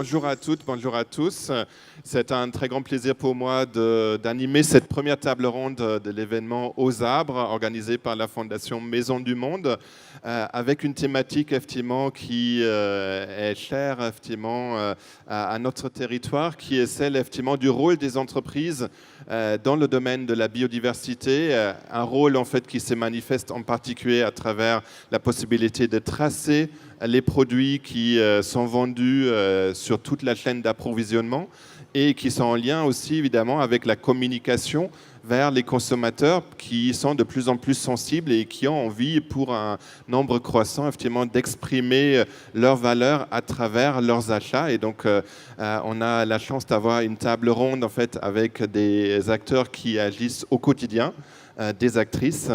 Bonjour à toutes, bonjour à tous. C'est un très grand plaisir pour moi d'animer cette première table ronde de l'événement Aux Arbres, organisé par la Fondation Maison du Monde, avec une thématique effectivement qui est chère effectivement à notre territoire, qui est celle effectivement du rôle des entreprises dans le domaine de la biodiversité, un rôle en fait qui se manifeste en particulier à travers la possibilité de tracer les produits qui sont vendus sur toute la chaîne d'approvisionnement et qui sont en lien aussi évidemment avec la communication vers les consommateurs qui sont de plus en plus sensibles et qui ont envie pour un nombre croissant effectivement d'exprimer leurs valeurs à travers leurs achats. Et donc on a la chance d'avoir une table ronde en fait avec des acteurs qui agissent au quotidien, des actrices,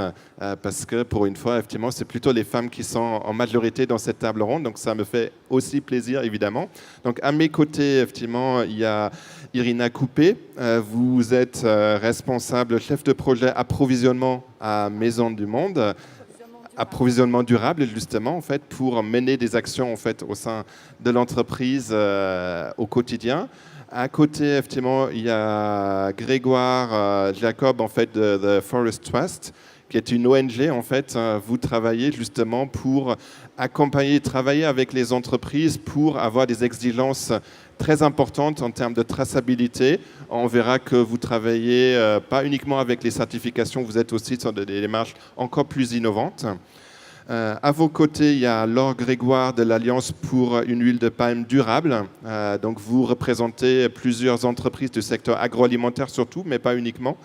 parce que pour une fois, effectivement, c'est plutôt les femmes qui sont en majorité dans cette table ronde, donc ça me fait aussi plaisir, évidemment. Donc à mes côtés, effectivement, il y a Irina Coupé. Vous êtes responsable, chef de projet approvisionnement à Maison du Monde, approvisionnement durable, justement, en fait, pour mener des actions, en fait, au sein de l'entreprise au quotidien. À côté, effectivement, il y a Grégoire Jacob, en fait, de The Forest Trust, qui est une ONG, en fait. Vous travaillez justement pour accompagner, travailler avec les entreprises pour avoir des exigences très importantes en termes de traçabilité. On verra que vous travaillez pas uniquement avec les certifications, vous êtes aussi sur des démarches encore plus innovantes. À vos côtés, il y a Laure Grégoire de l'Alliance pour une huile de palme durable. Donc vous représentez plusieurs entreprises du secteur agroalimentaire surtout, mais pas uniquement,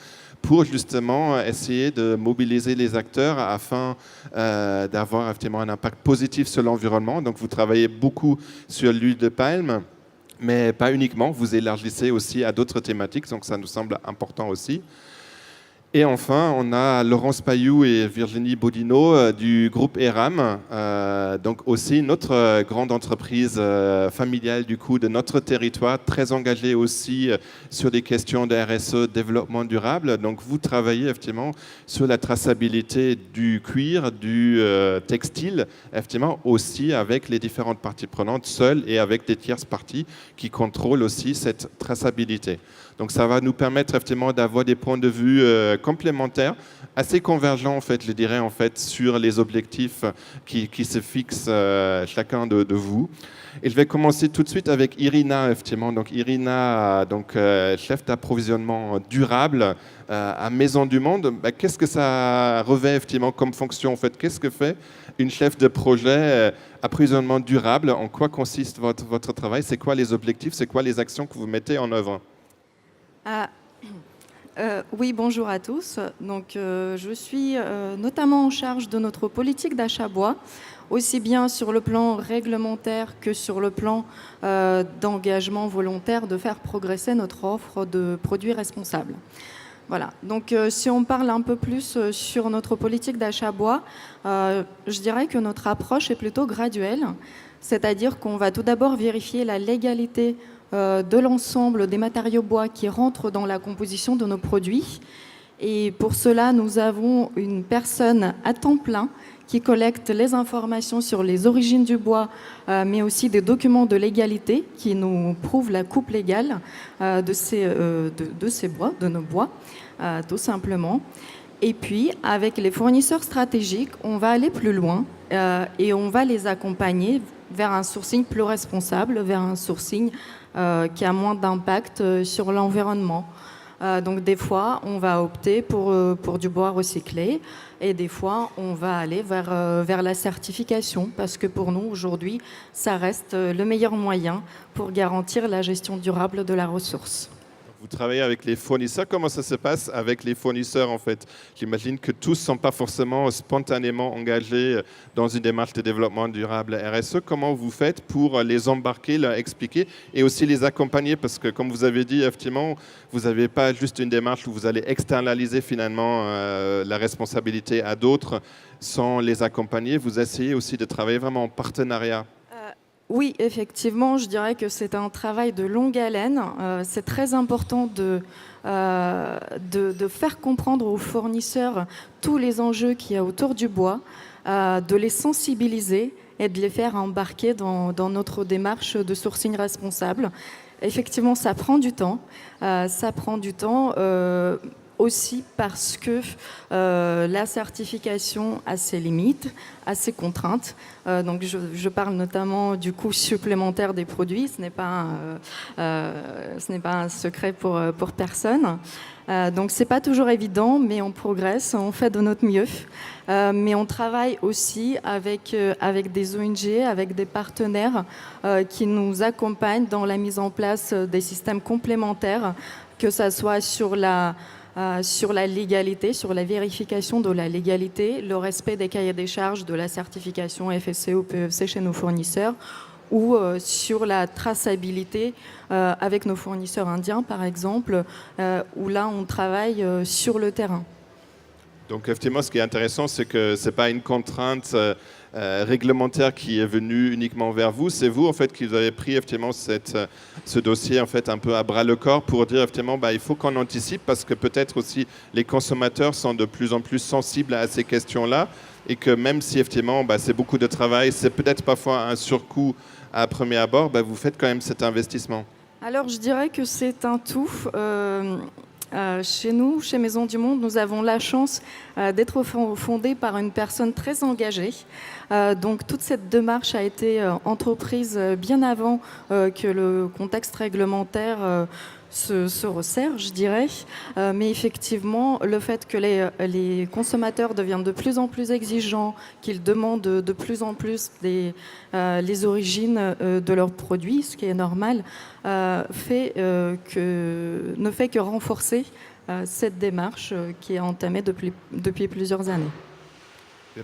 pour justement essayer de mobiliser les acteurs afin d'avoir effectivement un impact positif sur l'environnement. Donc vous travaillez beaucoup sur l'huile de palme, mais pas uniquement, vous élargissez aussi à d'autres thématiques, donc ça nous semble important aussi. Et enfin, on a Laurence Payou et Virginie Bodino du groupe ERAM, donc aussi notre grande entreprise familiale du coup de notre territoire, très engagée aussi sur des questions de RSE, développement durable. Donc vous travaillez effectivement sur la traçabilité du cuir, du textile, effectivement aussi avec les différentes parties prenantes, seules et avec des tierces parties qui contrôlent aussi cette traçabilité. Donc ça va nous permettre effectivement d'avoir des points de vue complémentaires, assez convergents en fait, je dirais en fait, sur les objectifs qui se fixent chacun de vous. Et je vais commencer tout de suite avec Irina effectivement. Donc Irina, donc chef d'approvisionnement durable à Maison du Monde. Bah, qu'est-ce que ça revêt effectivement comme fonction en fait? Qu'est-ce que fait une chef de projet approvisionnement durable? En quoi consiste votre travail? C'est quoi les objectifs? C'est quoi les actions que vous mettez en œuvre? Oui, bonjour à tous. Donc, je suis notamment en charge de notre politique d'achat bois, aussi bien sur le plan réglementaire que sur le plan d'engagement volontaire de faire progresser notre offre de produits responsables. Voilà. Donc, si on parle un peu plus sur notre politique d'achat bois, je dirais que notre approche est plutôt graduelle, c'est-à-dire qu'on va tout d'abord vérifier la légalité de l'ensemble des matériaux bois qui rentrent dans la composition de nos produits. Et pour cela, nous avons une personne à temps plein qui collecte les informations sur les origines du bois, mais aussi des documents de légalité qui nous prouvent la coupe légale de ces bois, de nos bois, tout simplement. Et puis, avec les fournisseurs stratégiques, on va aller plus loin et on va les accompagner vers un sourcing plus responsable, vers un sourcing qui a moins d'impact sur l'environnement. Donc des fois, on va opter pour du bois recyclé et des fois, on va aller vers la certification parce que pour nous, aujourd'hui, ça reste le meilleur moyen pour garantir la gestion durable de la ressource. Vous travaillez avec les fournisseurs. Comment ça se passe avec les fournisseurs en fait? J'imagine que tous ne sont pas forcément spontanément engagés dans une démarche de développement durable RSE. Comment vous faites pour les embarquer, leur expliquer et aussi les accompagner? Parce que comme vous avez dit, effectivement, vous n'avez pas juste une démarche où vous allez externaliser finalement la responsabilité à d'autres sans les accompagner. Vous essayez aussi de travailler vraiment en partenariat. Oui, effectivement, je dirais que c'est un travail de longue haleine. C'est très important de faire comprendre aux fournisseurs tous les enjeux qu'il y a autour du bois, de les sensibiliser et de les faire embarquer dans notre démarche de sourcing responsable. Effectivement, ça prend du temps. Aussi parce que la certification a ses limites, a ses contraintes. Donc je parle notamment du coût supplémentaire des produits. Ce n'est pas un secret pour personne. Donc c'est pas toujours évident, mais on progresse, on fait de notre mieux. Mais on travaille aussi avec des ONG, avec des partenaires qui nous accompagnent dans la mise en place des systèmes complémentaires, que ça soit sur la légalité, sur la vérification de la légalité, le respect des cahiers des charges de la certification FSC ou PEFC chez nos fournisseurs, ou sur la traçabilité avec nos fournisseurs indiens, par exemple, où là, on travaille sur le terrain. Donc, effectivement, ce qui est intéressant, c'est que ce n'est pas une contrainte réglementaire qui est venue uniquement vers vous. C'est vous, en fait, qui avez pris, effectivement, ce dossier, en fait, un peu à bras-le-corps pour dire, effectivement, il faut qu'on anticipe parce que peut-être aussi les consommateurs sont de plus en plus sensibles à ces questions-là et que même si, effectivement, c'est beaucoup de travail, c'est peut-être parfois un surcoût à premier abord, vous faites quand même cet investissement. Alors, je dirais que c'est un tout. Chez nous, chez Maisons du Monde, nous avons la chance d'être fondée par une personne très engagée. Donc toute cette démarche a été entreprise bien avant que le contexte réglementaire se resserre, je dirais. Mais effectivement, le fait que les consommateurs deviennent de plus en plus exigeants, qu'ils demandent de plus en plus les origines de leurs produits, ce qui est normal, ne fait que renforcer cette démarche qui est entamée depuis plusieurs années.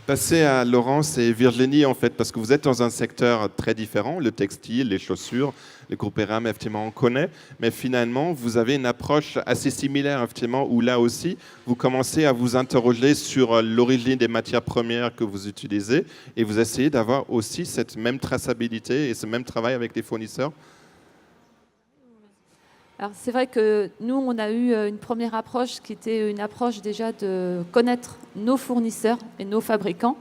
Passer à Laurence et Virginie, en fait, parce que vous êtes dans un secteur très différent, le textile, les chaussures, le groupe Eram, effectivement, on connaît, mais finalement, vous avez une approche assez similaire, effectivement, où là aussi, vous commencez à vous interroger sur l'origine des matières premières que vous utilisez et vous essayez d'avoir aussi cette même traçabilité et ce même travail avec les fournisseurs. Alors c'est vrai que nous, on a eu une première approche qui était une approche déjà de connaître nos fournisseurs et nos fabricants.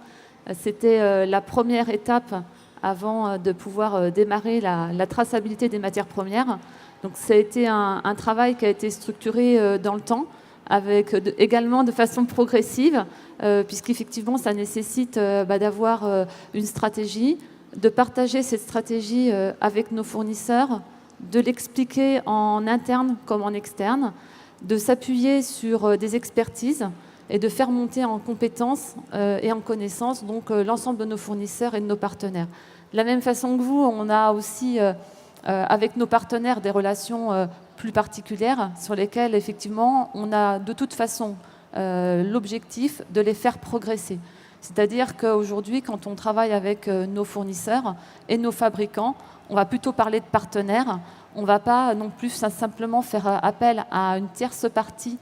C'était la première étape avant de pouvoir démarrer la traçabilité des matières premières. Donc ça a été un travail qui a été structuré dans le temps, avec également de façon progressive, puisqu'effectivement ça nécessite d'avoir une stratégie, de partager cette stratégie avec nos fournisseurs, de l'expliquer en interne comme en externe, de s'appuyer sur des expertises et de faire monter en compétences et en connaissances donc l'ensemble de nos fournisseurs et de nos partenaires. De la même façon que vous, on a aussi avec nos partenaires des relations plus particulières sur lesquelles effectivement on a de toute façon l'objectif de les faire progresser. C'est-à-dire qu'aujourd'hui, quand on travaille avec nos fournisseurs et nos fabricants, on va plutôt parler de partenaires. On ne va pas non plus simplement faire appel à une tierce partie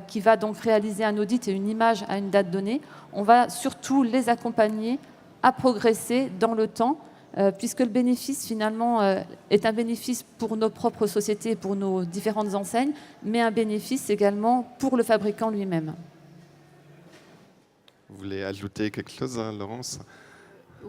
qui va donc réaliser un audit et une image à une date donnée. On va surtout les accompagner à progresser dans le temps, puisque le bénéfice finalement est un bénéfice pour nos propres sociétés, pour nos différentes enseignes, mais un bénéfice également pour le fabricant lui-même. Vous voulez ajouter quelque chose, Laurence ?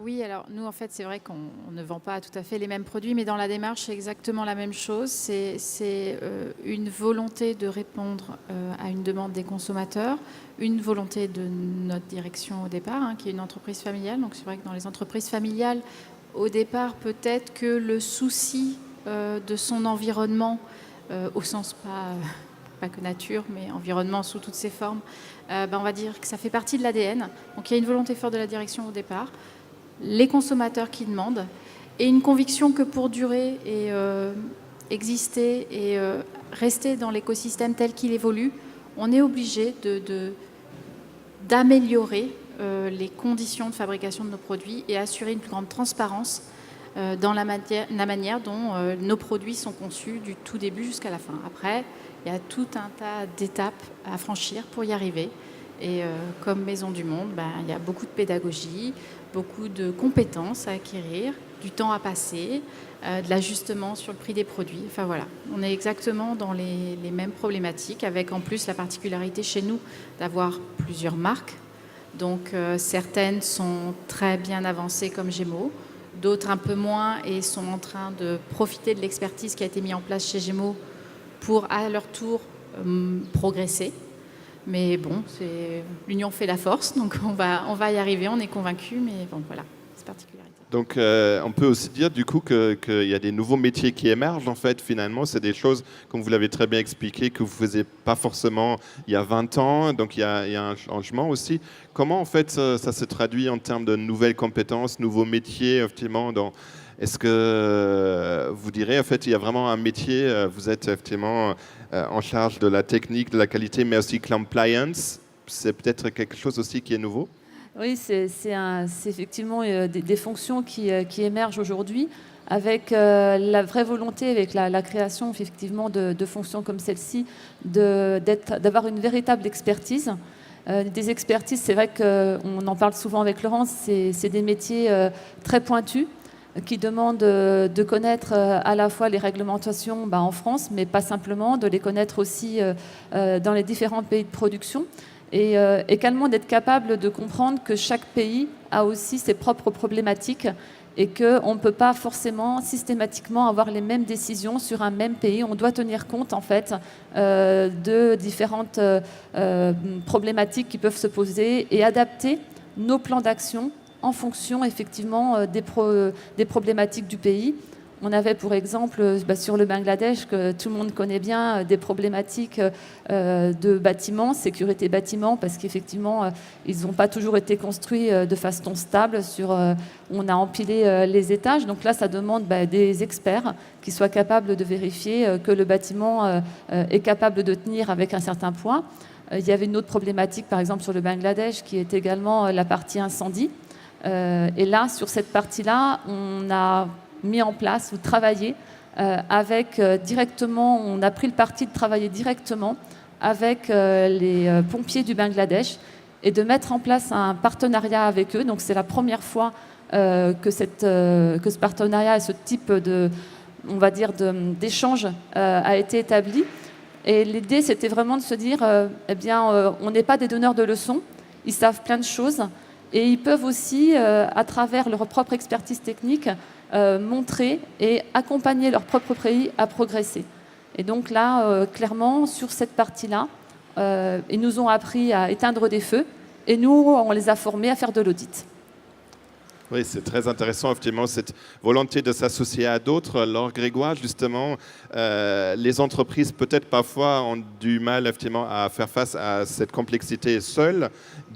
Oui, alors nous, en fait, c'est vrai qu'on ne vend pas tout à fait les mêmes produits, mais dans la démarche, c'est exactement la même chose. C'est une volonté de répondre à une demande des consommateurs, une volonté de notre direction au départ, qui est une entreprise familiale. Donc c'est vrai que dans les entreprises familiales, au départ, peut-être que le souci de son environnement, au sens pas que nature, mais environnement sous toutes ses formes, on va dire que ça fait partie de l'ADN. Donc il y a une volonté forte de la direction au départ, les consommateurs qui demandent, et une conviction que pour durer et exister et rester dans l'écosystème tel qu'il évolue, on est obligé d'améliorer les conditions de fabrication de nos produits et assurer une plus grande transparence dans la manière dont nos produits sont conçus du tout début jusqu'à la fin. Après, il y a tout un tas d'étapes à franchir pour y arriver. Et comme Maison du Monde, il y a beaucoup de pédagogie, beaucoup de compétences à acquérir, du temps à passer, de l'ajustement sur le prix des produits. Enfin voilà, on est exactement dans les mêmes problématiques, avec en plus la particularité chez nous d'avoir plusieurs marques, Donc certaines sont très bien avancées comme Gémeaux, d'autres un peu moins et sont en train de profiter de l'expertise qui a été mise en place chez Gémeaux pour à leur tour progresser. Mais bon, l'union fait la force, donc on va y arriver, on est convaincus, mais bon voilà, c'est particulier. Donc, on peut aussi dire du coup qu'il y a des nouveaux métiers qui émergent. En fait, finalement, c'est des choses, comme vous l'avez très bien expliqué, que vous ne faisiez pas forcément il y a 20 ans. Donc, il y a un changement aussi. Comment, en fait, ça se traduit en termes de nouvelles compétences, nouveaux métiers, effectivement Est-ce que vous direz, en fait, il y a vraiment un métier, vous êtes effectivement en charge de la technique, de la qualité, mais aussi compliance. C'est peut-être quelque chose aussi qui est nouveau? Oui, c'est effectivement des fonctions qui émergent aujourd'hui avec la vraie volonté, avec la création effectivement de fonctions comme celle-ci, d'avoir une véritable expertise. Des expertises, c'est vrai qu'on en parle souvent avec Laurence, c'est des métiers très pointus qui demandent de connaître à la fois les réglementations en France, mais pas simplement, de les connaître aussi dans les différents pays de production. Et également d'être capable de comprendre que chaque pays a aussi ses propres problématiques et qu'on ne peut pas forcément systématiquement avoir les mêmes décisions sur un même pays. On doit tenir compte en fait de différentes problématiques qui peuvent se poser et adapter nos plans d'action en fonction effectivement des problématiques du pays. On avait, pour exemple, sur le Bangladesh, que tout le monde connaît bien, des problématiques de bâtiments, sécurité bâtiments, parce qu'effectivement, ils n'ont pas toujours été construits de façon stable. On a empilé les étages. Donc là, ça demande des experts qui soient capables de vérifier que le bâtiment est capable de tenir avec un certain poids. Il y avait une autre problématique, par exemple, sur le Bangladesh, qui est également la partie incendie. Et là, sur cette partie-là, on a mis en place ou travaillé avec directement, on a pris le parti de travailler directement avec les pompiers du Bangladesh et de mettre en place un partenariat avec eux. Donc c'est la première fois que ce partenariat et ce type on va dire, d'échange a été établi. Et l'idée, c'était vraiment de se dire, on n'est pas des donneurs de leçons, ils savent plein de choses et ils peuvent aussi, à travers leur propre expertise technique, montrer et accompagner leur propre pays à progresser. Et donc là, clairement, sur cette partie-là, ils nous ont appris à éteindre des feux et nous, on les a formés à faire de l'audit. Oui, c'est très intéressant, effectivement, cette volonté de s'associer à d'autres. Laure Grégoire, justement, les entreprises, peut-être parfois, ont du mal, effectivement, à faire face à cette complexité seule,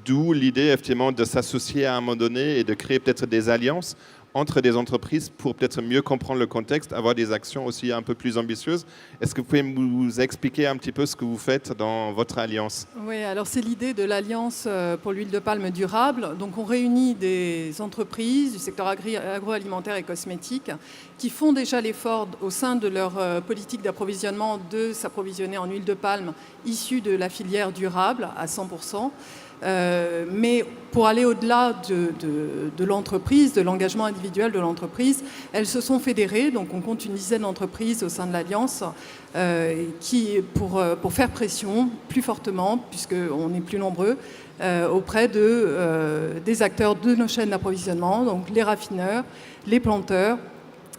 d'où l'idée, effectivement, de s'associer à un moment donné et de créer peut-être des alliances entre des entreprises pour peut-être mieux comprendre le contexte, avoir des actions aussi un peu plus ambitieuses. Est-ce que vous pouvez nous expliquer un petit peu ce que vous faites dans votre alliance? Oui, alors c'est l'idée de l'Alliance pour l'huile de palme durable. Donc on réunit des entreprises du secteur agroalimentaire et cosmétique qui font déjà l'effort au sein de leur politique d'approvisionnement de s'approvisionner en huile de palme issue de la filière durable à 100%. Mais pour aller au-delà de l'entreprise, de l'engagement individuel de l'entreprise, elles se sont fédérées. Donc on compte une dizaine d'entreprises au sein de l'Alliance pour faire pression plus fortement, puisqu'on est plus nombreux, auprès des acteurs de nos chaînes d'approvisionnement, donc les raffineurs, les planteurs.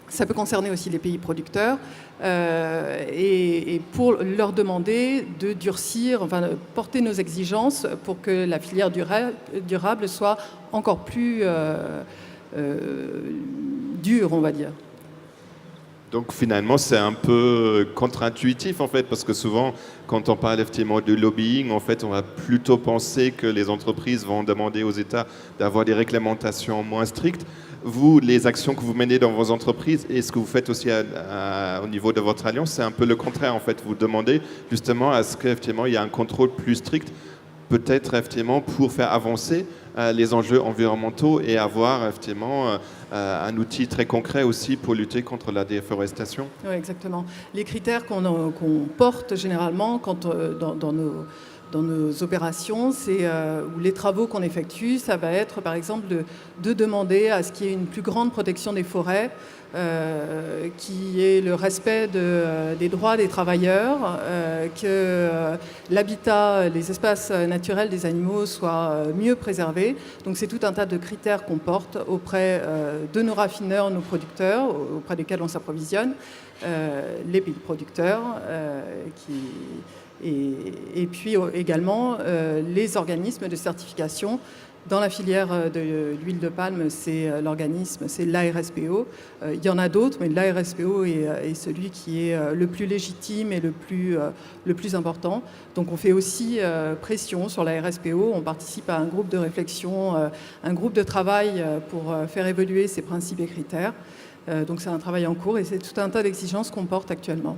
Ça peut concerner aussi les pays producteurs et pour leur demander de durcir, enfin porter nos exigences pour que la filière durable soit encore plus dure, on va dire. Donc finalement, c'est un peu contre-intuitif en fait, parce que souvent, quand on parle effectivement de lobbying, en fait, on va plutôt penser que les entreprises vont demander aux États d'avoir des réglementations moins strictes. Vous, les actions que vous menez dans vos entreprises et ce que vous faites aussi au niveau de votre alliance, c'est un peu le contraire en fait. Vous demandez justement à ce qu'effectivement il y ait un contrôle plus strict, peut-être effectivement pour faire avancer les enjeux environnementaux et avoir effectivement un outil très concret aussi pour lutter contre la déforestation. Oui, exactement. Les critères qu'on porte généralement dans nos opérations, ou les travaux qu'on effectue, ça va être par exemple de demander à ce qu'il y ait une plus grande protection des forêts, qui est le respect des droits des travailleurs, que l'habitat, les espaces naturels des animaux soient mieux préservés. Donc c'est tout un tas de critères qu'on porte auprès de nos raffineurs, nos producteurs, auprès desquels on s'approvisionne, les pays producteurs, et puis également les organismes de certification. Dans la filière de l'huile de palme, c'est l'organisme, c'est l'ARSPO. Il y en a d'autres, mais l'ARSPO est celui qui est le plus légitime et le plus important. Donc on fait aussi pression sur l'ARSPO. On participe à un groupe de réflexion, un groupe de travail pour faire évoluer ces principes et critères. Donc c'est un travail en cours et c'est tout un tas d'exigences qu'on porte actuellement.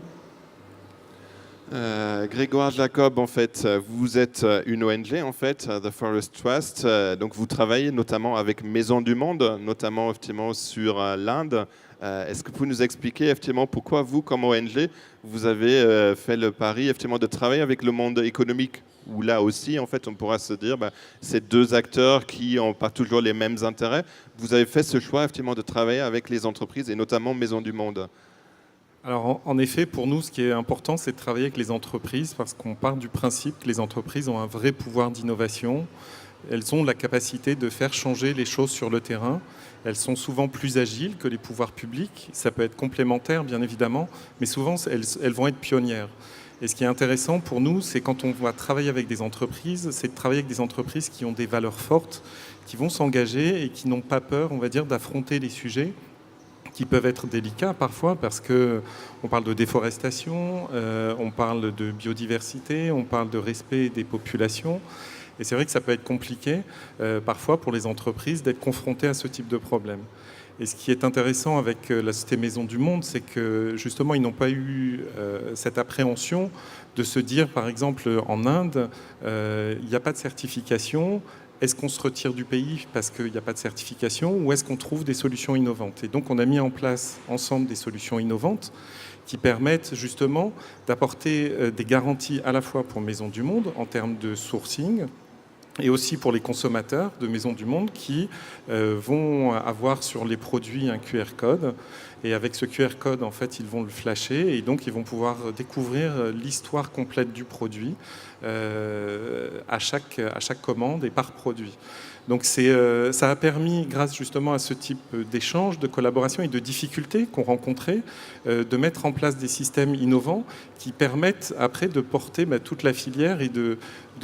Grégoire Jacob, en fait, vous êtes une ONG, en fait, The Forest Trust. Donc, vous travaillez notamment avec Maisons du Monde, notamment effectivement sur l'Inde. Est-ce que vous pouvez nous expliquer effectivement pourquoi vous, comme ONG, vous avez fait le pari effectivement de travailler avec le monde économique, où là aussi, en fait, on pourra se dire, ces deux acteurs qui n'ont pas toujours les mêmes intérêts. Vous avez fait ce choix effectivement de travailler avec les entreprises et notamment Maisons du Monde. Alors, en effet, pour nous, ce qui est important, c'est de travailler avec les entreprises parce qu'on part du principe que les entreprises ont un vrai pouvoir d'innovation. Elles ont la capacité de faire changer les choses sur le terrain. Elles sont souvent plus agiles que les pouvoirs publics. Ça peut être complémentaire, bien évidemment, mais souvent, elles vont être pionnières. Et ce qui est intéressant pour nous, c'est quand on va travailler avec des entreprises, c'est de travailler avec des entreprises qui ont des valeurs fortes, qui vont s'engager et qui n'ont pas peur, on va dire, d'affronter les sujets qui peuvent être délicats parfois parce qu'on parle de déforestation, on parle de biodiversité, on parle de respect des populations. Et c'est vrai que ça peut être compliqué parfois pour les entreprises d'être confrontées à ce type de problème. Et ce qui est intéressant avec la Société Maisons du Monde, c'est que justement, ils n'ont pas eu cette appréhension de se dire, par exemple, en Inde, il n'y a pas de certification. Est-ce qu'on se retire du pays parce qu'il n'y a pas de certification ou est-ce qu'on trouve des solutions innovantes? Et donc on a mis en place ensemble des solutions innovantes qui permettent justement d'apporter des garanties à la fois pour Maisons du Monde en termes de sourcing et aussi pour les consommateurs de Maisons du Monde qui vont avoir sur les produits un QR code. Et avec ce QR code, en fait, ils vont le flasher et donc ils vont pouvoir découvrir l'histoire complète du produit à chaque commande et par produit. Donc ça a permis, grâce justement à ce type d'échange, de collaboration et de difficultés qu'on rencontrait, de mettre en place des systèmes innovants qui permettent après de porter toute la filière et de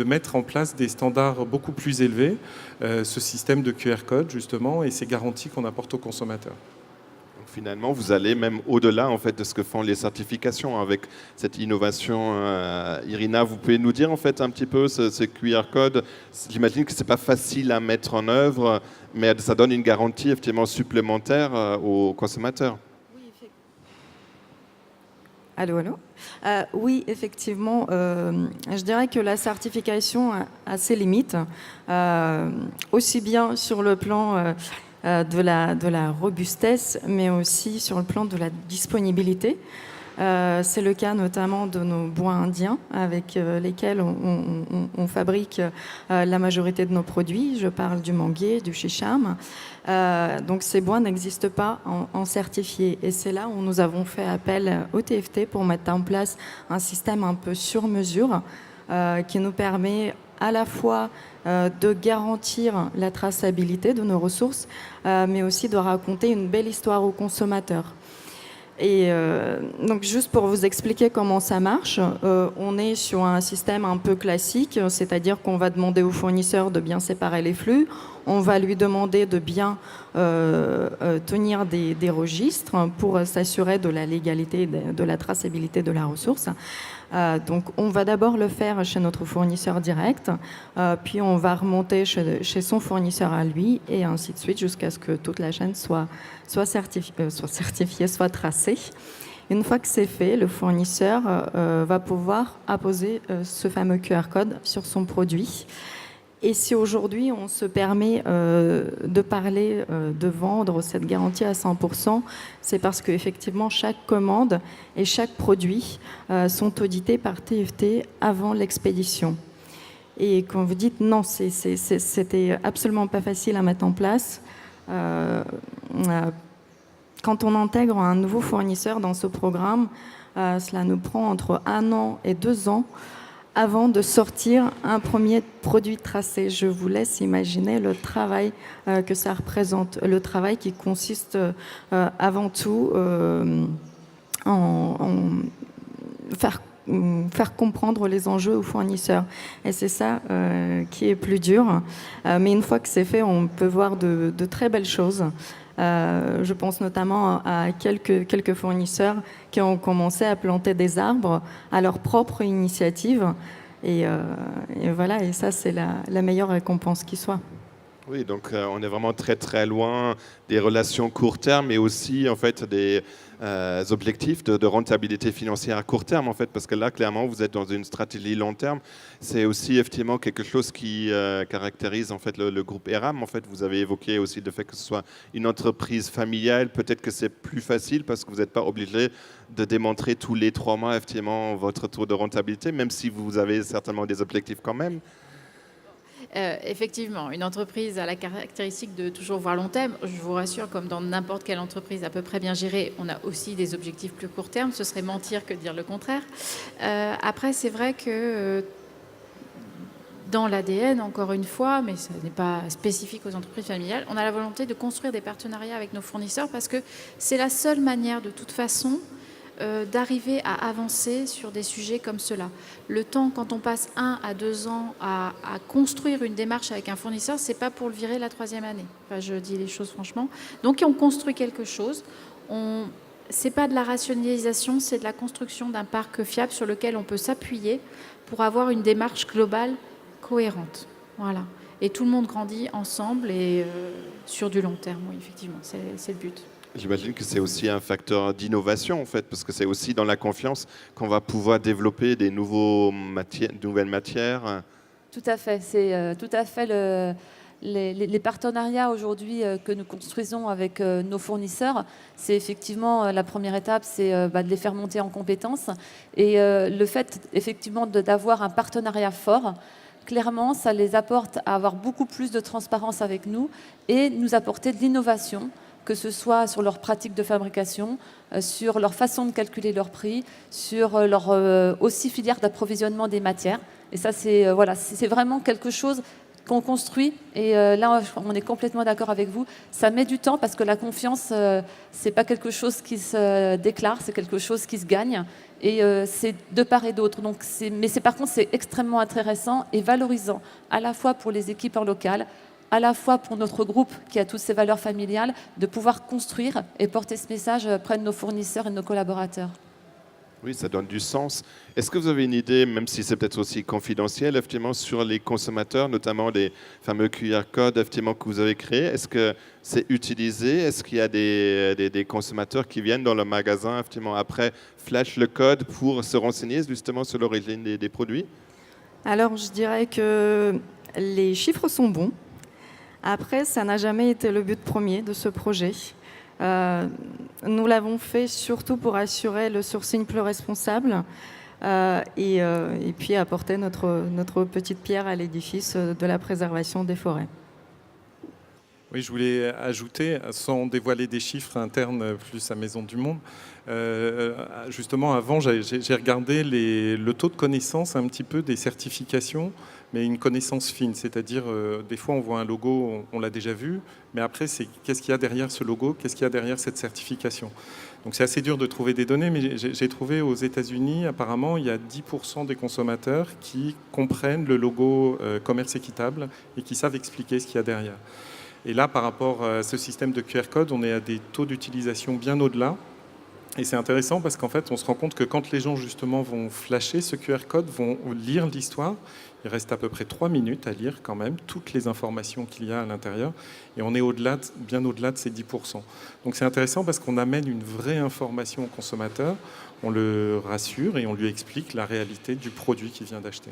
mettre en place des standards beaucoup plus élevés, ce système de QR code justement et ces garanties qu'on apporte aux consommateurs. Finalement, vous allez même au-delà en fait, de ce que font les certifications avec cette innovation. Irina, vous pouvez nous dire en fait, un petit peu ce QR code. J'imagine que ce n'est pas facile à mettre en œuvre, mais ça donne une garantie effectivement supplémentaire aux consommateurs. Allô, allô. Oui, effectivement, je dirais que la certification a ses limites, aussi bien sur le plan de la robustesse, mais aussi sur le plan de la disponibilité. C'est le cas notamment de nos bois indiens avec lesquels on fabrique la majorité de nos produits. Je parle du manguier, du chicham. Donc ces bois n'existent pas en certifié. Et c'est là où nous avons fait appel au TFT pour mettre en place un système un peu sur mesure qui nous permet à la fois de garantir la traçabilité de nos ressources, mais aussi de raconter une belle histoire aux consommateurs. Et donc juste pour vous expliquer comment ça marche, on est sur un système un peu classique, c'est-à-dire qu'on va demander au fournisseur de bien séparer les flux, on va lui demander de bien tenir des registres pour s'assurer de la légalité, de la traçabilité de la ressource. Donc on va d'abord le faire chez notre fournisseur direct, puis on va remonter chez son fournisseur à lui, et ainsi de suite jusqu'à ce que toute la chaîne soit certifiée, soit tracée. Une fois que c'est fait, le fournisseur va pouvoir apposer ce fameux QR code sur son produit. Et si aujourd'hui on se permet de parler, de vendre cette garantie à 100%, c'est parce qu'effectivement chaque commande et chaque produit sont audités par TFT avant l'expédition. Et quand vous dites non, c'était absolument pas facile à mettre en place. Quand on intègre un nouveau fournisseur dans ce programme, cela nous prend entre 1 an et 2 ans avant de sortir un premier produit tracé. Je vous laisse imaginer le travail que ça représente, le travail qui consiste avant tout en faire comprendre les enjeux aux fournisseurs. Et c'est ça qui est plus dur. Mais une fois que c'est fait, on peut voir de très belles choses. Je pense notamment à quelques fournisseurs qui ont commencé à planter des arbres à leur propre initiative. Et voilà, et ça, c'est la meilleure récompense qui soit. Oui, donc on est vraiment très très loin des relations court terme, mais aussi en fait des objectifs de rentabilité financière à court terme en fait, parce que là clairement vous êtes dans une stratégie long terme. C'est aussi effectivement quelque chose qui caractérise en fait le groupe ERAM. En fait, vous avez évoqué aussi le fait que ce soit une entreprise familiale. Peut-être que c'est plus facile parce que vous n'êtes pas obligé de démontrer tous les 3 mois effectivement votre taux de rentabilité, même si vous avez certainement des objectifs quand même. Effectivement, une entreprise a la caractéristique de toujours voir long terme. Je vous rassure, comme dans n'importe quelle entreprise à peu près bien gérée, on a aussi des objectifs plus court terme. Ce serait mentir que de dire le contraire. Après, c'est vrai que dans l'ADN, encore une fois, mais ce n'est pas spécifique aux entreprises familiales, on a la volonté de construire des partenariats avec nos fournisseurs parce que c'est la seule manière, de toute façon, d'arriver à avancer sur des sujets comme cela. Le temps, quand on passe 1 à 2 ans à construire une démarche avec un fournisseur, c'est pas pour le virer la 3e année. Enfin, je dis les choses franchement. Donc, on construit quelque chose. C'est pas de la rationalisation, c'est de la construction d'un parc fiable sur lequel on peut s'appuyer pour avoir une démarche globale cohérente. Voilà. Et tout le monde grandit ensemble et sur du long terme, oui, effectivement, c'est le but. J'imagine que c'est aussi un facteur d'innovation en fait, parce que c'est aussi dans la confiance qu'on va pouvoir développer des nouvelles matières. Tout à fait. C'est tout à fait les partenariats aujourd'hui que nous construisons avec nos fournisseurs. C'est effectivement la première étape, c'est de les faire monter en compétences. Et le fait effectivement d'avoir un partenariat fort, clairement, ça les apporte à avoir beaucoup plus de transparence avec nous et nous apporter de l'innovation, que ce soit sur leurs pratiques de fabrication, sur leur façon de calculer leur prix, sur leur aussi filière d'approvisionnement des matières. Et ça, c'est vraiment quelque chose qu'on construit. Et là, on est complètement d'accord avec vous. Ça met du temps parce que la confiance, c'est pas quelque chose qui se déclare, c'est quelque chose qui se gagne. Et c'est de part et d'autre. Par contre, c'est extrêmement intéressant et valorisant, à la fois pour les équipes en local, à la fois pour notre groupe qui a toutes ces valeurs familiales, de pouvoir construire et porter ce message auprès de nos fournisseurs et de nos collaborateurs. Oui, ça donne du sens. Est-ce que vous avez une idée, même si c'est peut-être aussi confidentiel, effectivement, sur les consommateurs, notamment les fameux QR codes effectivement, que vous avez créés? Est-ce que c'est utilisé? Est-ce qu'il y a des consommateurs qui viennent dans le magasin, effectivement, après, flashent le code pour se renseigner justement sur l'origine des produits? Alors, je dirais que les chiffres sont bons. Après, ça n'a jamais été le but premier de ce projet. Nous l'avons fait surtout pour assurer le sourcing plus responsable et puis apporter notre petite pierre à l'édifice de la préservation des forêts. Oui, je voulais ajouter, sans dévoiler des chiffres internes plus à Maison du Monde, justement avant j'ai regardé le taux de connaissance un petit peu des certifications, mais une connaissance fine, c'est-à-dire des fois on voit un logo, on l'a déjà vu, mais après c'est qu'est-ce qu'il y a derrière ce logo, qu'est-ce qu'il y a derrière cette certification. Donc c'est assez dur de trouver des données, mais j'ai trouvé aux États-Unis, apparemment il y a 10% des consommateurs qui comprennent le logo commerce équitable et qui savent expliquer ce qu'il y a derrière. Et là, par rapport à ce système de QR code, on est à des taux d'utilisation bien au-delà. Et c'est intéressant parce qu'en fait, on se rend compte que quand les gens, justement, vont flasher ce QR code, vont lire l'histoire, il reste à peu près 3 minutes à lire quand même toutes les informations qu'il y a à l'intérieur. Et on est bien au-delà de ces 10%. Donc c'est intéressant parce qu'on amène une vraie information au consommateur, on le rassure et on lui explique la réalité du produit qu'il vient d'acheter.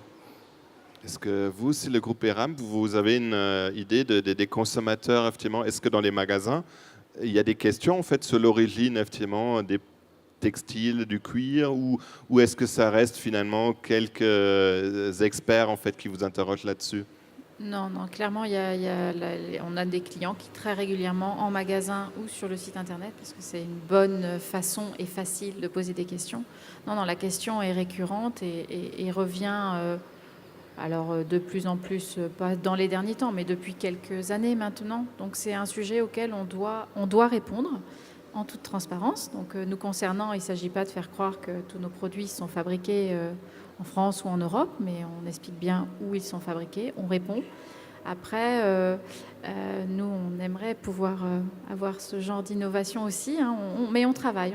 Est-ce que vous, si le groupe ERAM, vous avez une idée des consommateurs, effectivement, est-ce que dans les magasins, il y a des questions en fait, sur l'origine effectivement, des textile, du cuir, ou est-ce que ça reste finalement quelques experts en fait qui vous interrogent là-dessus? Non, non, clairement, on a des clients qui très régulièrement en magasin ou sur le site internet, parce que c'est une bonne façon et facile de poser des questions. Non, non, la question est récurrente et revient alors de plus en plus, pas dans les derniers temps, mais depuis quelques années maintenant. Donc c'est un sujet auquel on doit répondre en toute transparence. Donc nous concernant, il ne s'agit pas de faire croire que tous nos produits sont fabriqués en France ou en Europe, mais on explique bien où ils sont fabriqués, on répond. Après, nous, on aimerait pouvoir avoir ce genre d'innovation aussi, hein. Mais on travaille,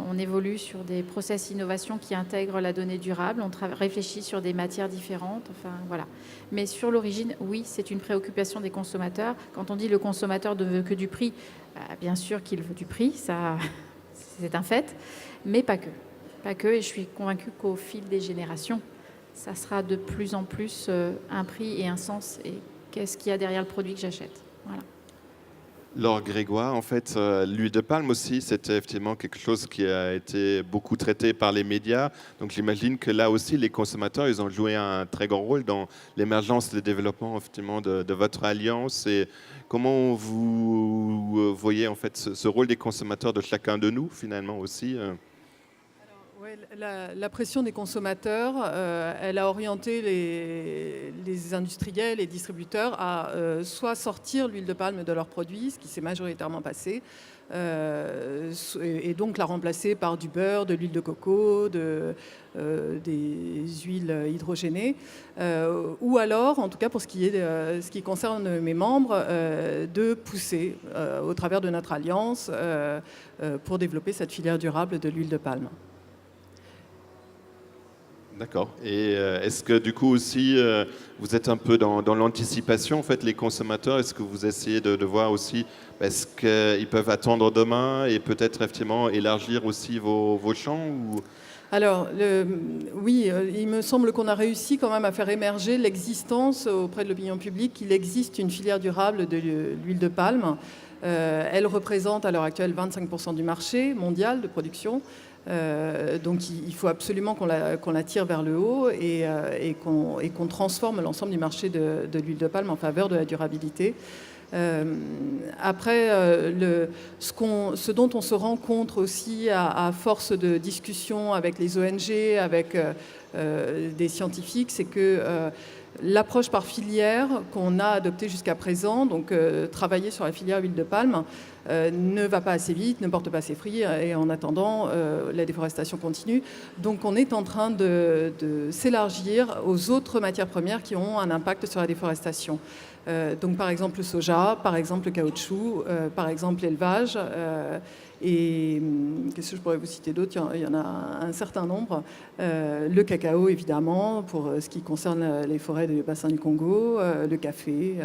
on évolue sur des process innovation qui intègrent la donnée durable, on réfléchit sur des matières différentes, enfin voilà. Mais sur l'origine, oui, c'est une préoccupation des consommateurs. Quand on dit le consommateur ne veut que du prix, bien sûr qu'il veut du prix, ça, c'est un fait, mais pas que. Pas que, et je suis convaincue qu'au fil des générations, ça sera de plus en plus un prix et un sens, et qu'est-ce qu'il y a derrière le produit que j'achète. Voilà. Laure Grégoire, en fait, l'huile de palme aussi, c'était effectivement quelque chose qui a été beaucoup traité par les médias. Donc j'imagine que là aussi, les consommateurs, ils ont joué un très grand rôle dans l'émergence et le développement effectivement de votre alliance. Et comment vous voyez en fait ce rôle des consommateurs de chacun de nous finalement aussi Ouais, la pression des consommateurs, elle a orienté les industriels et distributeurs à soit sortir l'huile de palme de leurs produits, ce qui s'est majoritairement passé, et donc la remplacer par du beurre, de l'huile de coco, des huiles hydrogénées, ou alors, en tout cas pour ce qui concerne mes membres, de pousser au travers de notre alliance pour développer cette filière durable de l'huile de palme. D'accord. Et est-ce que du coup aussi, vous êtes un peu dans l'anticipation, en fait, les consommateurs? Est-ce que vous essayez de voir aussi ce qu'ils peuvent attendre demain et peut-être effectivement élargir aussi vos champs ou... Alors, oui, il me semble qu'on a réussi quand même à faire émerger l'existence auprès de l'opinion publique qu'il existe une filière durable de l'huile de palme. Elle représente à l'heure actuelle 25% du marché mondial de production. Donc il faut absolument qu'on la tire vers le haut et qu'on transforme l'ensemble du marché de l'huile de palme en faveur de la durabilité. Après, ce dont on se rend compte aussi à force de discussions avec les ONG, avec des scientifiques, c'est que l'approche par filière qu'on a adoptée jusqu'à présent, donc travailler sur la filière huile de palme, ne va pas assez vite, ne porte pas ses fruits, et en attendant, la déforestation continue. Donc on est en train de s'élargir aux autres matières premières qui ont un impact sur la déforestation. Donc par exemple le soja, par exemple le caoutchouc, par exemple l'élevage, et qu'est-ce que je pourrais vous citer d'autres? Il y en a un certain nombre. Le cacao évidemment, pour ce qui concerne les forêts du bassin du Congo, le café.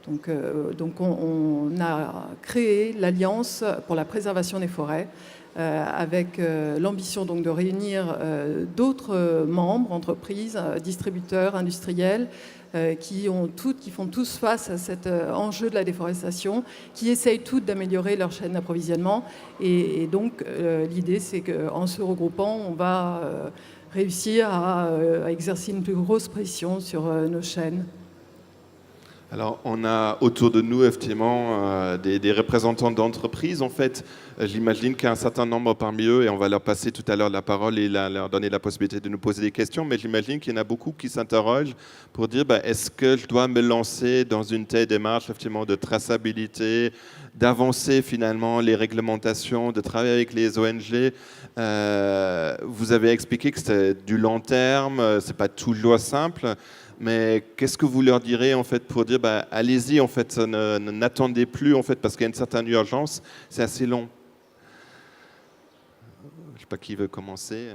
Donc on a créé l'Alliance pour la préservation des forêts avec l'ambition donc de réunir d'autres membres, entreprises, distributeurs, industriels, qui font tous face à cet enjeu de la déforestation, qui essayent toutes d'améliorer leur chaîne d'approvisionnement. Et donc l'idée, c'est qu'en se regroupant, on va réussir à exercer une plus grosse pression sur nos chaînes. Alors, on a autour de nous, effectivement, des représentants d'entreprises. En fait, j'imagine qu'il y a un certain nombre parmi eux, et on va leur passer tout à l'heure la parole et leur donner la possibilité de nous poser des questions, mais j'imagine qu'il y en a beaucoup qui s'interrogent pour dire est-ce que je dois me lancer dans une telle démarche, effectivement, de traçabilité, d'avancer, finalement, les réglementations, de travailler avec les ONG. Vous avez expliqué que c'était du long terme, c'est pas toujours simple. Mais qu'est-ce que vous leur direz en fait pour dire allez-y en fait, n'attendez plus en fait parce qu'il y a une certaine urgence, c'est assez long. Je ne sais pas qui veut commencer.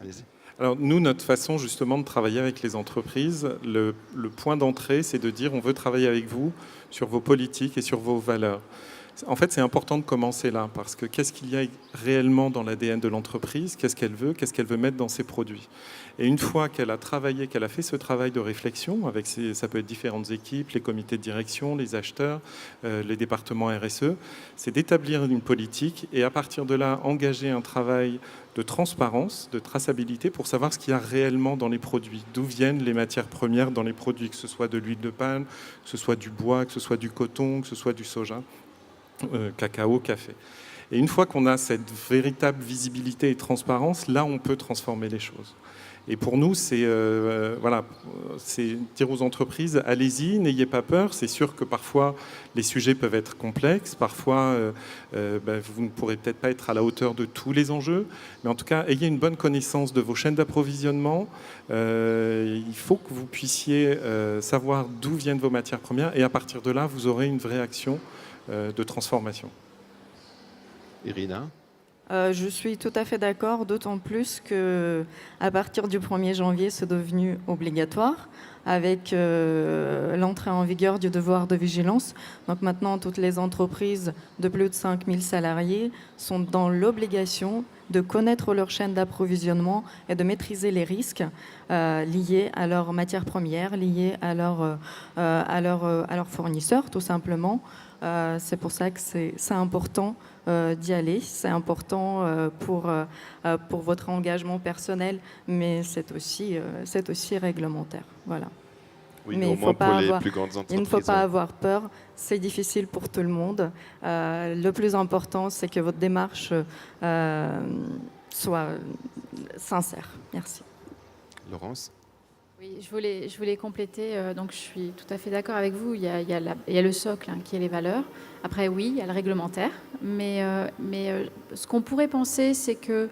Allez-y. Alors nous, notre façon justement de travailler avec les entreprises, le point d'entrée, c'est de dire on veut travailler avec vous sur vos politiques et sur vos valeurs. En fait, c'est important de commencer là, parce que qu'est-ce qu'il y a réellement dans l'ADN de l'entreprise? Qu'est-ce qu'elle veut mettre dans ses produits? Et une fois qu'elle a travaillé, qu'elle a fait ce travail de réflexion, avec ça peut être différentes équipes, les comités de direction, les acheteurs, les départements RSE, c'est d'établir une politique et à partir de là, engager un travail de transparence, de traçabilité pour savoir ce qu'il y a réellement dans les produits, d'où viennent les matières premières dans les produits, que ce soit de l'huile de palme, que ce soit du bois, que ce soit du coton, que ce soit du soja, cacao, café. Et une fois qu'on a cette véritable visibilité et transparence, là, on peut transformer les choses. Et pour nous, c'est dire aux entreprises, allez-y, n'ayez pas peur. C'est sûr que parfois, les sujets peuvent être complexes. Parfois, vous ne pourrez peut-être pas être à la hauteur de tous les enjeux. Mais en tout cas, ayez une bonne connaissance de vos chaînes d'approvisionnement. Il faut que vous puissiez savoir d'où viennent vos matières premières. Et à partir de là, vous aurez une vraie action de transformation. Irina? Je suis tout à fait d'accord, d'autant plus qu'à partir du 1er janvier, c'est devenu obligatoire avec l'entrée en vigueur du devoir de vigilance. Donc maintenant, toutes les entreprises de plus de 5000 salariés sont dans l'obligation de connaître leur chaîne d'approvisionnement et de maîtriser les risques liés à leurs matières premières, liés à leurs fournisseurs, tout simplement. C'est pour ça que c'est important d'y aller. C'est important pour votre engagement personnel, mais c'est aussi réglementaire. Voilà. Oui, mais au moins pour les plus grandes entreprises. Il ne faut pas avoir peur. C'est difficile pour tout le monde. Le plus important, c'est que votre démarche soit sincère. Merci. Laurence? Oui, je voulais compléter. Donc, je suis tout à fait d'accord avec vous. Il y a le socle qui est les valeurs. Après, oui, il y a le réglementaire. Mais ce qu'on pourrait penser, c'est que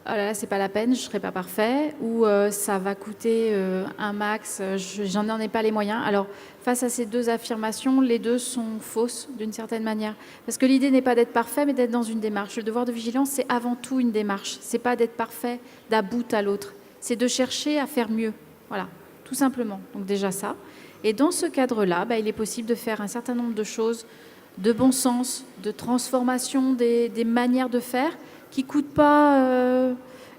oh là là, c'est pas la peine, je serai pas parfait, ou ça va coûter un max, j'en ai pas les moyens. Alors, face à ces deux affirmations, les deux sont fausses d'une certaine manière. Parce que l'idée n'est pas d'être parfait, mais d'être dans une démarche. Le devoir de vigilance, c'est avant tout une démarche. C'est pas d'être parfait d'un bout à l'autre. C'est de chercher à faire mieux. Voilà, tout simplement. Donc déjà ça. Et dans ce cadre-là, il est possible de faire un certain nombre de choses de bon sens, de transformation des manières de faire qui ne coûtent pas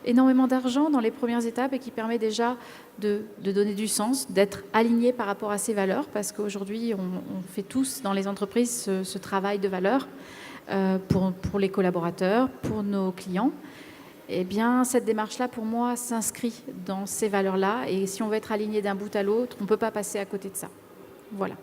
énormément d'argent dans les premières étapes et qui permet déjà de donner du sens, d'être aligné par rapport à ces valeurs, parce qu'aujourd'hui, on fait tous dans les entreprises ce travail de valeurs pour les collaborateurs, pour nos clients. Eh bien, cette démarche-là, pour moi, s'inscrit dans ces valeurs-là. Et si on veut être aligné d'un bout à l'autre, on ne peut pas passer à côté de ça. Voilà.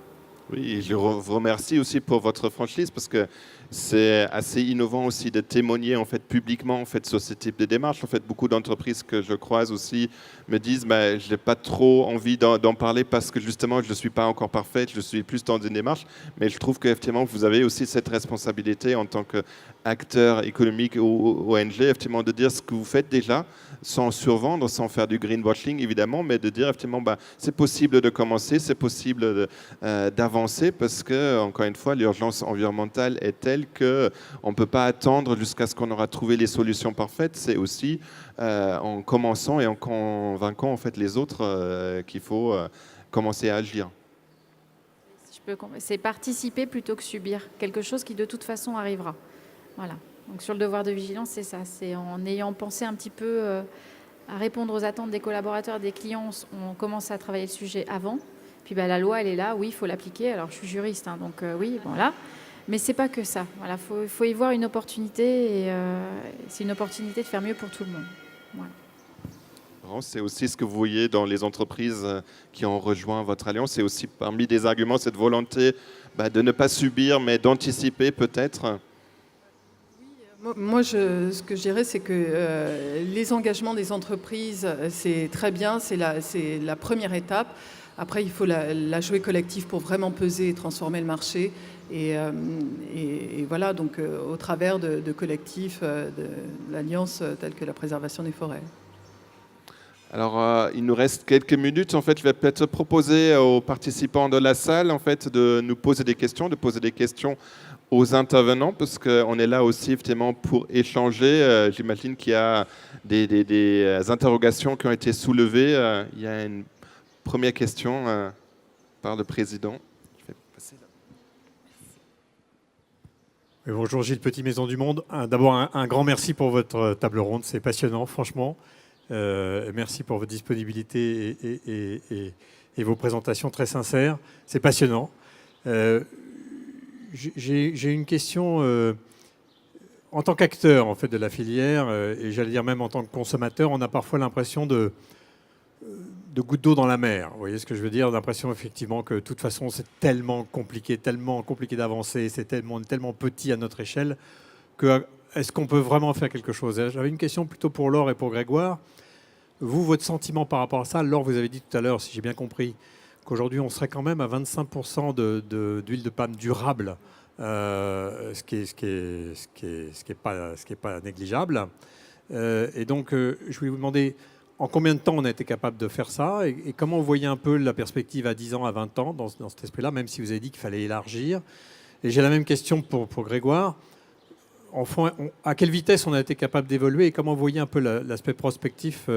Oui, et je vous remercie aussi pour votre franchise parce que c'est assez innovant aussi de témoigner en fait publiquement en fait sur ce type de démarche. En fait, beaucoup d'entreprises que je croise aussi me disent je n'ai pas trop envie d'en parler parce que justement je ne suis pas encore parfaite, je suis plus dans une démarche. Mais je trouve qu'effectivement vous avez aussi cette responsabilité en tant qu'acteur économique ou ONG, effectivement de dire ce que vous faites déjà, sans survendre, sans faire du greenwashing évidemment, mais de dire effectivement c'est possible de commencer, c'est possible d'avancer parce que encore une fois l'urgence environnementale est telle qu'on ne peut pas attendre jusqu'à ce qu'on aura trouvé les solutions parfaites. C'est aussi en commençant et en convainquant en fait les autres qu'il faut commencer à agir. C'est participer plutôt que subir quelque chose qui de toute façon arrivera. Voilà. Donc sur le devoir de vigilance, c'est ça. C'est en ayant pensé un petit peu à répondre aux attentes des collaborateurs, des clients, on commence à travailler le sujet avant. Puis la loi, elle est là, oui, il faut l'appliquer. Alors je suis juriste, donc oui, voilà. Mais c'est pas que ça. Voilà, faut y voir une opportunité et c'est une opportunité de faire mieux pour tout le monde. Voilà. C'est aussi ce que vous voyez dans les entreprises qui ont rejoint votre alliance. C'est aussi parmi des arguments cette volonté de ne pas subir, mais d'anticiper peut-être. Moi, ce que je dirais, c'est que les engagements des entreprises, c'est très bien, c'est la première étape. Après, il faut la jouer collective pour vraiment peser et transformer le marché. Et voilà, donc au travers de collectifs, de l'Alliance telle que la préservation des forêts. Alors, il nous reste quelques minutes. En fait, je vais peut-être proposer aux participants de la salle en fait, de nous poser des questions, aux intervenants, parce qu'on est là aussi effectivement pour échanger. J'imagine qu'il y a des interrogations qui ont été soulevées. Il y a une première question par le président. Je vais passer là. Bonjour Gilles Petit, Maison du Monde. D'abord, un grand merci pour votre table ronde. C'est passionnant, franchement. Merci pour votre disponibilité et vos présentations très sincères. C'est passionnant. J'ai une question en tant qu'acteur en fait, de la filière, et j'allais dire même en tant que consommateur, on a parfois l'impression de gouttes d'eau dans la mer. Vous voyez ce que je veux dire? L'impression effectivement que de toute façon c'est tellement compliqué d'avancer, c'est tellement petit à notre échelle que est-ce qu'on peut vraiment faire quelque chose? J'avais une question plutôt pour Laure et pour Grégoire. Vous, votre sentiment par rapport à ça? Laure, vous avez dit tout à l'heure, si j'ai bien compris, qu'aujourd'hui on serait quand même à 25% d'huile de palme durable, ce qui est pas négligeable. Et donc, je voulais vous demander en combien de temps on a été capable de faire ça et comment vous voyez un peu la perspective à 10 ans, à 20 ans dans cet esprit-là, même si vous avez dit qu'il fallait élargir. Et j'ai la même question pour Grégoire. Enfin, à quelle vitesse on a été capable d'évoluer et comment vous voyez un peu l'aspect prospectif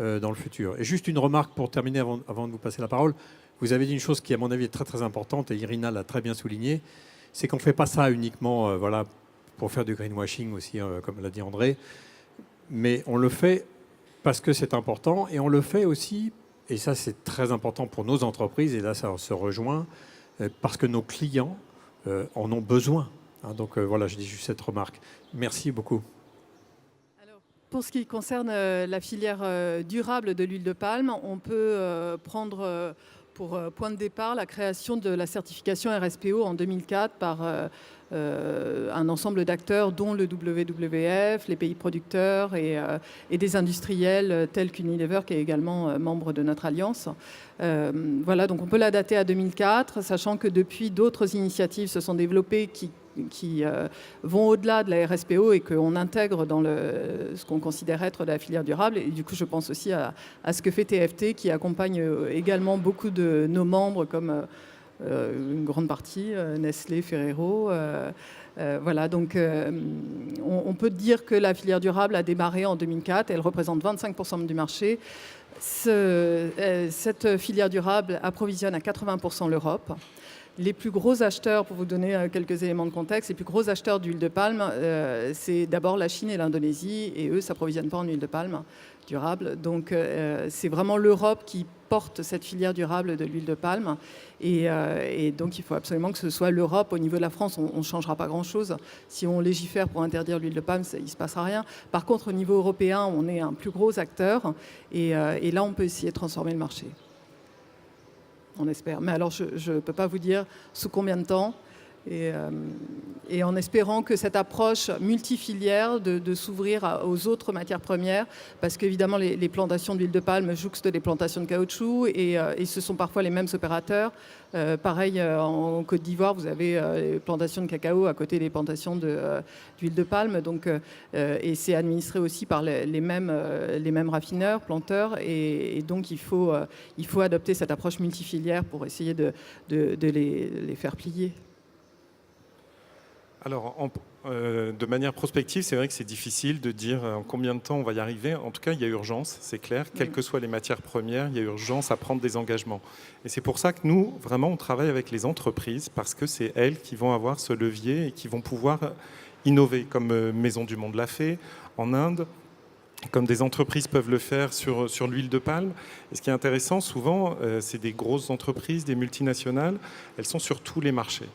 dans le futur? Et juste une remarque pour terminer avant de vous passer la parole. Vous avez dit une chose qui, à mon avis, est très très importante et Irina l'a très bien souligné, c'est qu'on ne fait pas ça uniquement voilà, pour faire du greenwashing aussi, comme l'a dit André, mais on le fait parce que c'est important et on le fait aussi, et ça c'est très important pour nos entreprises, et là ça se rejoint, parce que nos clients en ont besoin. Donc voilà, je dis juste cette remarque. Merci beaucoup. Alors, pour ce qui concerne la filière durable de l'huile de palme, on peut prendre pour point de départ la création de la certification RSPO en 2004 par un ensemble d'acteurs dont le WWF, les pays producteurs et des industriels tels qu'Unilever qui est également membre de notre alliance. Voilà, donc on peut la dater à 2004, sachant que depuis d'autres initiatives se sont développées qui vont au-delà de la RSPO et qu'on intègre dans ce qu'on considère être la filière durable. Et du coup, je pense aussi à ce que fait TFT, qui accompagne également beaucoup de nos membres, comme une grande partie, Nestlé, Ferrero. Voilà, donc on peut dire que la filière durable a démarré en 2004. Elle représente 25% du marché. Cette filière durable approvisionne à 80% l'Europe. Les plus gros acheteurs, pour vous donner quelques éléments de contexte, les plus gros acheteurs d'huile de palme, c'est d'abord la Chine et l'Indonésie, et eux ne s'approvisionnent pas en huile de palme durable. Donc c'est vraiment l'Europe qui porte cette filière durable de l'huile de palme. Et donc il faut absolument que ce soit l'Europe. Au niveau de la France, on ne changera pas grand-chose. Si on légifère pour interdire l'huile de palme, il ne se passera rien. Par contre, au niveau européen, on est un plus gros acteur, et là, on peut essayer de transformer le marché. On espère. Mais alors, je ne peux pas vous dire sous combien de temps. Et en espérant que cette approche multifilière de s'ouvrir aux autres matières premières, parce qu'évidemment, les plantations d'huile de palme jouxtent des plantations de caoutchouc, et ce sont parfois les mêmes opérateurs. Pareil, en Côte d'Ivoire, vous avez les plantations de cacao à côté des plantations d'huile de palme. Donc, et c'est administré aussi par les mêmes raffineurs, planteurs. Et donc, il faut adopter cette approche multifilière pour essayer de les faire plier. Alors, de manière prospective, c'est vrai que c'est difficile de dire en combien de temps on va y arriver. En tout cas, il y a urgence, c'est clair. Quelles que soient les matières premières, il y a urgence à prendre des engagements. Et c'est pour ça que nous, vraiment, on travaille avec les entreprises, parce que c'est elles qui vont avoir ce levier et qui vont pouvoir innover, comme Maison du Monde l'a fait en Inde, comme des entreprises peuvent le faire sur l'huile de palme. Et ce qui est intéressant, souvent, c'est des grosses entreprises, des multinationales, elles sont sur tous les marchés.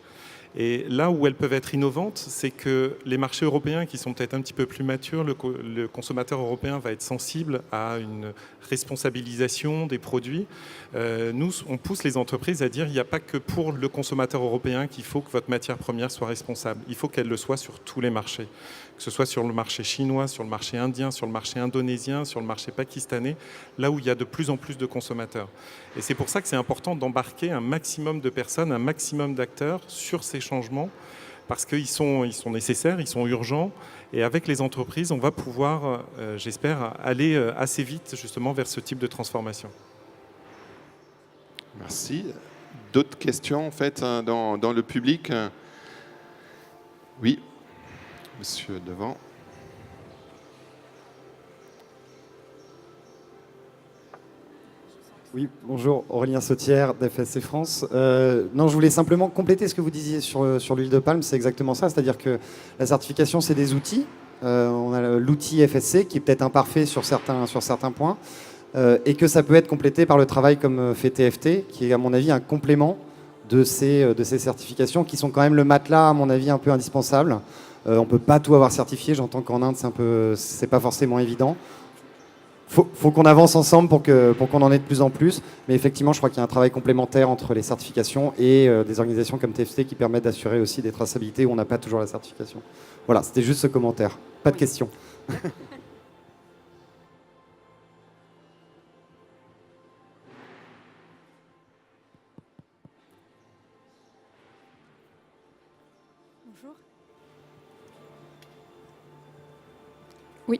Et là où elles peuvent être innovantes, c'est que les marchés européens qui sont peut-être un petit peu plus matures, le consommateur européen va être sensible à une responsabilisation des produits. Nous, on pousse les entreprises à dire il n'y a pas que pour le consommateur européen qu'il faut que votre matière première soit responsable. Il faut qu'elle le soit sur tous les marchés, que ce soit sur le marché chinois, sur le marché indien, sur le marché indonésien, sur le marché pakistanais, là où il y a de plus en plus de consommateurs. Et c'est pour ça que c'est important d'embarquer un maximum de personnes, un maximum d'acteurs sur ces changements, parce qu'ils sont nécessaires, ils sont urgents. Et avec les entreprises, on va pouvoir, j'espère, aller assez vite justement vers ce type de transformation. Merci. D'autres questions en fait dans le public? Oui, monsieur devant. Oui, bonjour, Aurélien Sautière d'FSC France. Non, je voulais simplement compléter ce que vous disiez sur l'huile de palme, c'est exactement ça, c'est-à-dire que la certification, c'est des outils. On a l'outil FSC qui est peut-être imparfait sur certains points, et que ça peut être complété par le travail comme fait TFT, qui est à mon avis un complément de ces certifications, qui sont quand même le matelas, à mon avis, un peu indispensable. On ne peut pas tout avoir certifié, j'entends qu'en Inde, c'est pas forcément évident. Faut qu'on avance ensemble pour qu'on en ait de plus en plus. Mais effectivement, je crois qu'il y a un travail complémentaire entre les certifications et des organisations comme TFT qui permettent d'assurer aussi des traçabilités où on n'a pas toujours la certification. Voilà, c'était juste ce commentaire. Pas de questions. Bonjour. Oui,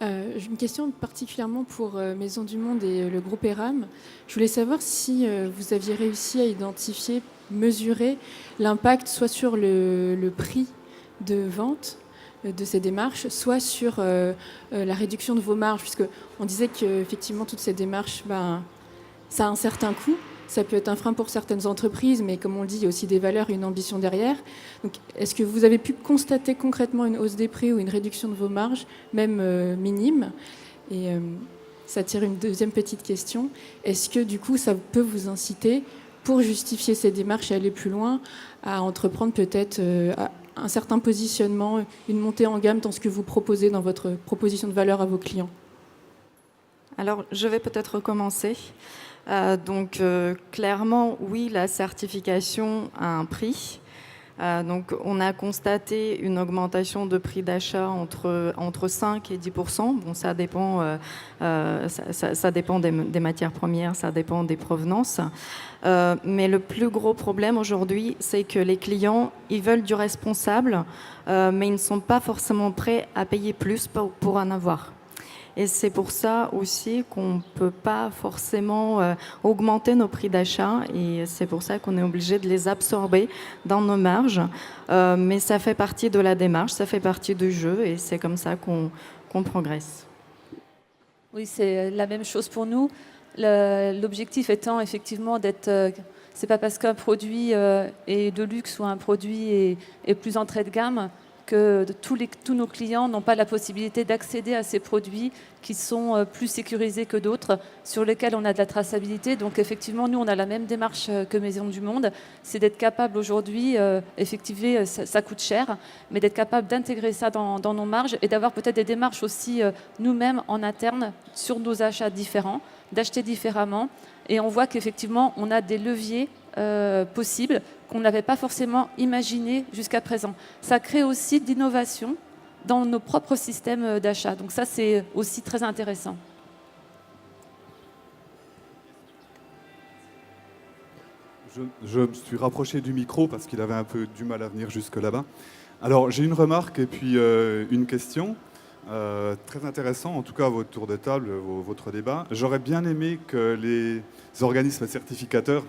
j'ai une question particulièrement pour Maisons du Monde et le groupe ERAM. Je voulais savoir si vous aviez réussi à identifier, mesurer l'impact soit sur le prix de vente de ces démarches, soit sur la réduction de vos marges, puisqu'on disait qu'effectivement toutes ces démarches, ça a un certain coût. Ça peut être un frein pour certaines entreprises, mais comme on le dit, il y a aussi des valeurs et une ambition derrière. Donc, est-ce que vous avez pu constater concrètement une hausse des prix ou une réduction de vos marges, même minime? Et ça tire une deuxième petite question. Est-ce que du coup, ça peut vous inciter, pour justifier ces démarches et aller plus loin, à entreprendre peut-être un certain positionnement, une montée en gamme dans ce que vous proposez dans votre proposition de valeur à vos clients? Alors, je vais peut-être commencer. Clairement, oui, la certification a un prix. Donc, on a constaté une augmentation de prix d'achat entre 5 et 10%. Bon, ça dépend, ça dépend des matières premières, ça dépend des provenances. Mais le plus gros problème aujourd'hui, c'est que les clients, ils veulent du responsable, mais ils ne sont pas forcément prêts à payer plus pour en avoir. Et c'est pour ça aussi qu'on ne peut pas forcément augmenter nos prix d'achat, et c'est pour ça qu'on est obligé de les absorber dans nos marges. Mais ça fait partie de la démarche, ça fait partie du jeu, et c'est comme ça qu'on progresse. Oui, c'est la même chose pour nous. L'objectif étant effectivement d'être... c'est pas parce qu'un produit est de luxe ou un produit est plus entrée de gamme que tous nos clients n'ont pas la possibilité d'accéder à ces produits qui sont plus sécurisés que d'autres, sur lesquels on a de la traçabilité. Donc effectivement, nous, on a la même démarche que Maisons du Monde, c'est d'être capable aujourd'hui, effectivement, ça coûte cher, mais d'être capable d'intégrer ça dans nos marges et d'avoir peut-être des démarches aussi nous-mêmes en interne sur nos achats différents, d'acheter différemment. Et on voit qu'effectivement, on a des leviers possibles qu'on n'avait pas forcément imaginé jusqu'à présent. Ça crée aussi d'innovation dans nos propres systèmes d'achat. Donc ça, c'est aussi très intéressant. Je me suis rapproché du micro parce qu'il avait un peu du mal à venir jusque là-bas. Alors, j'ai une remarque et puis une question. Très intéressant, en tout cas, votre tour de table, votre débat. J'aurais bien aimé que les organismes certificateurs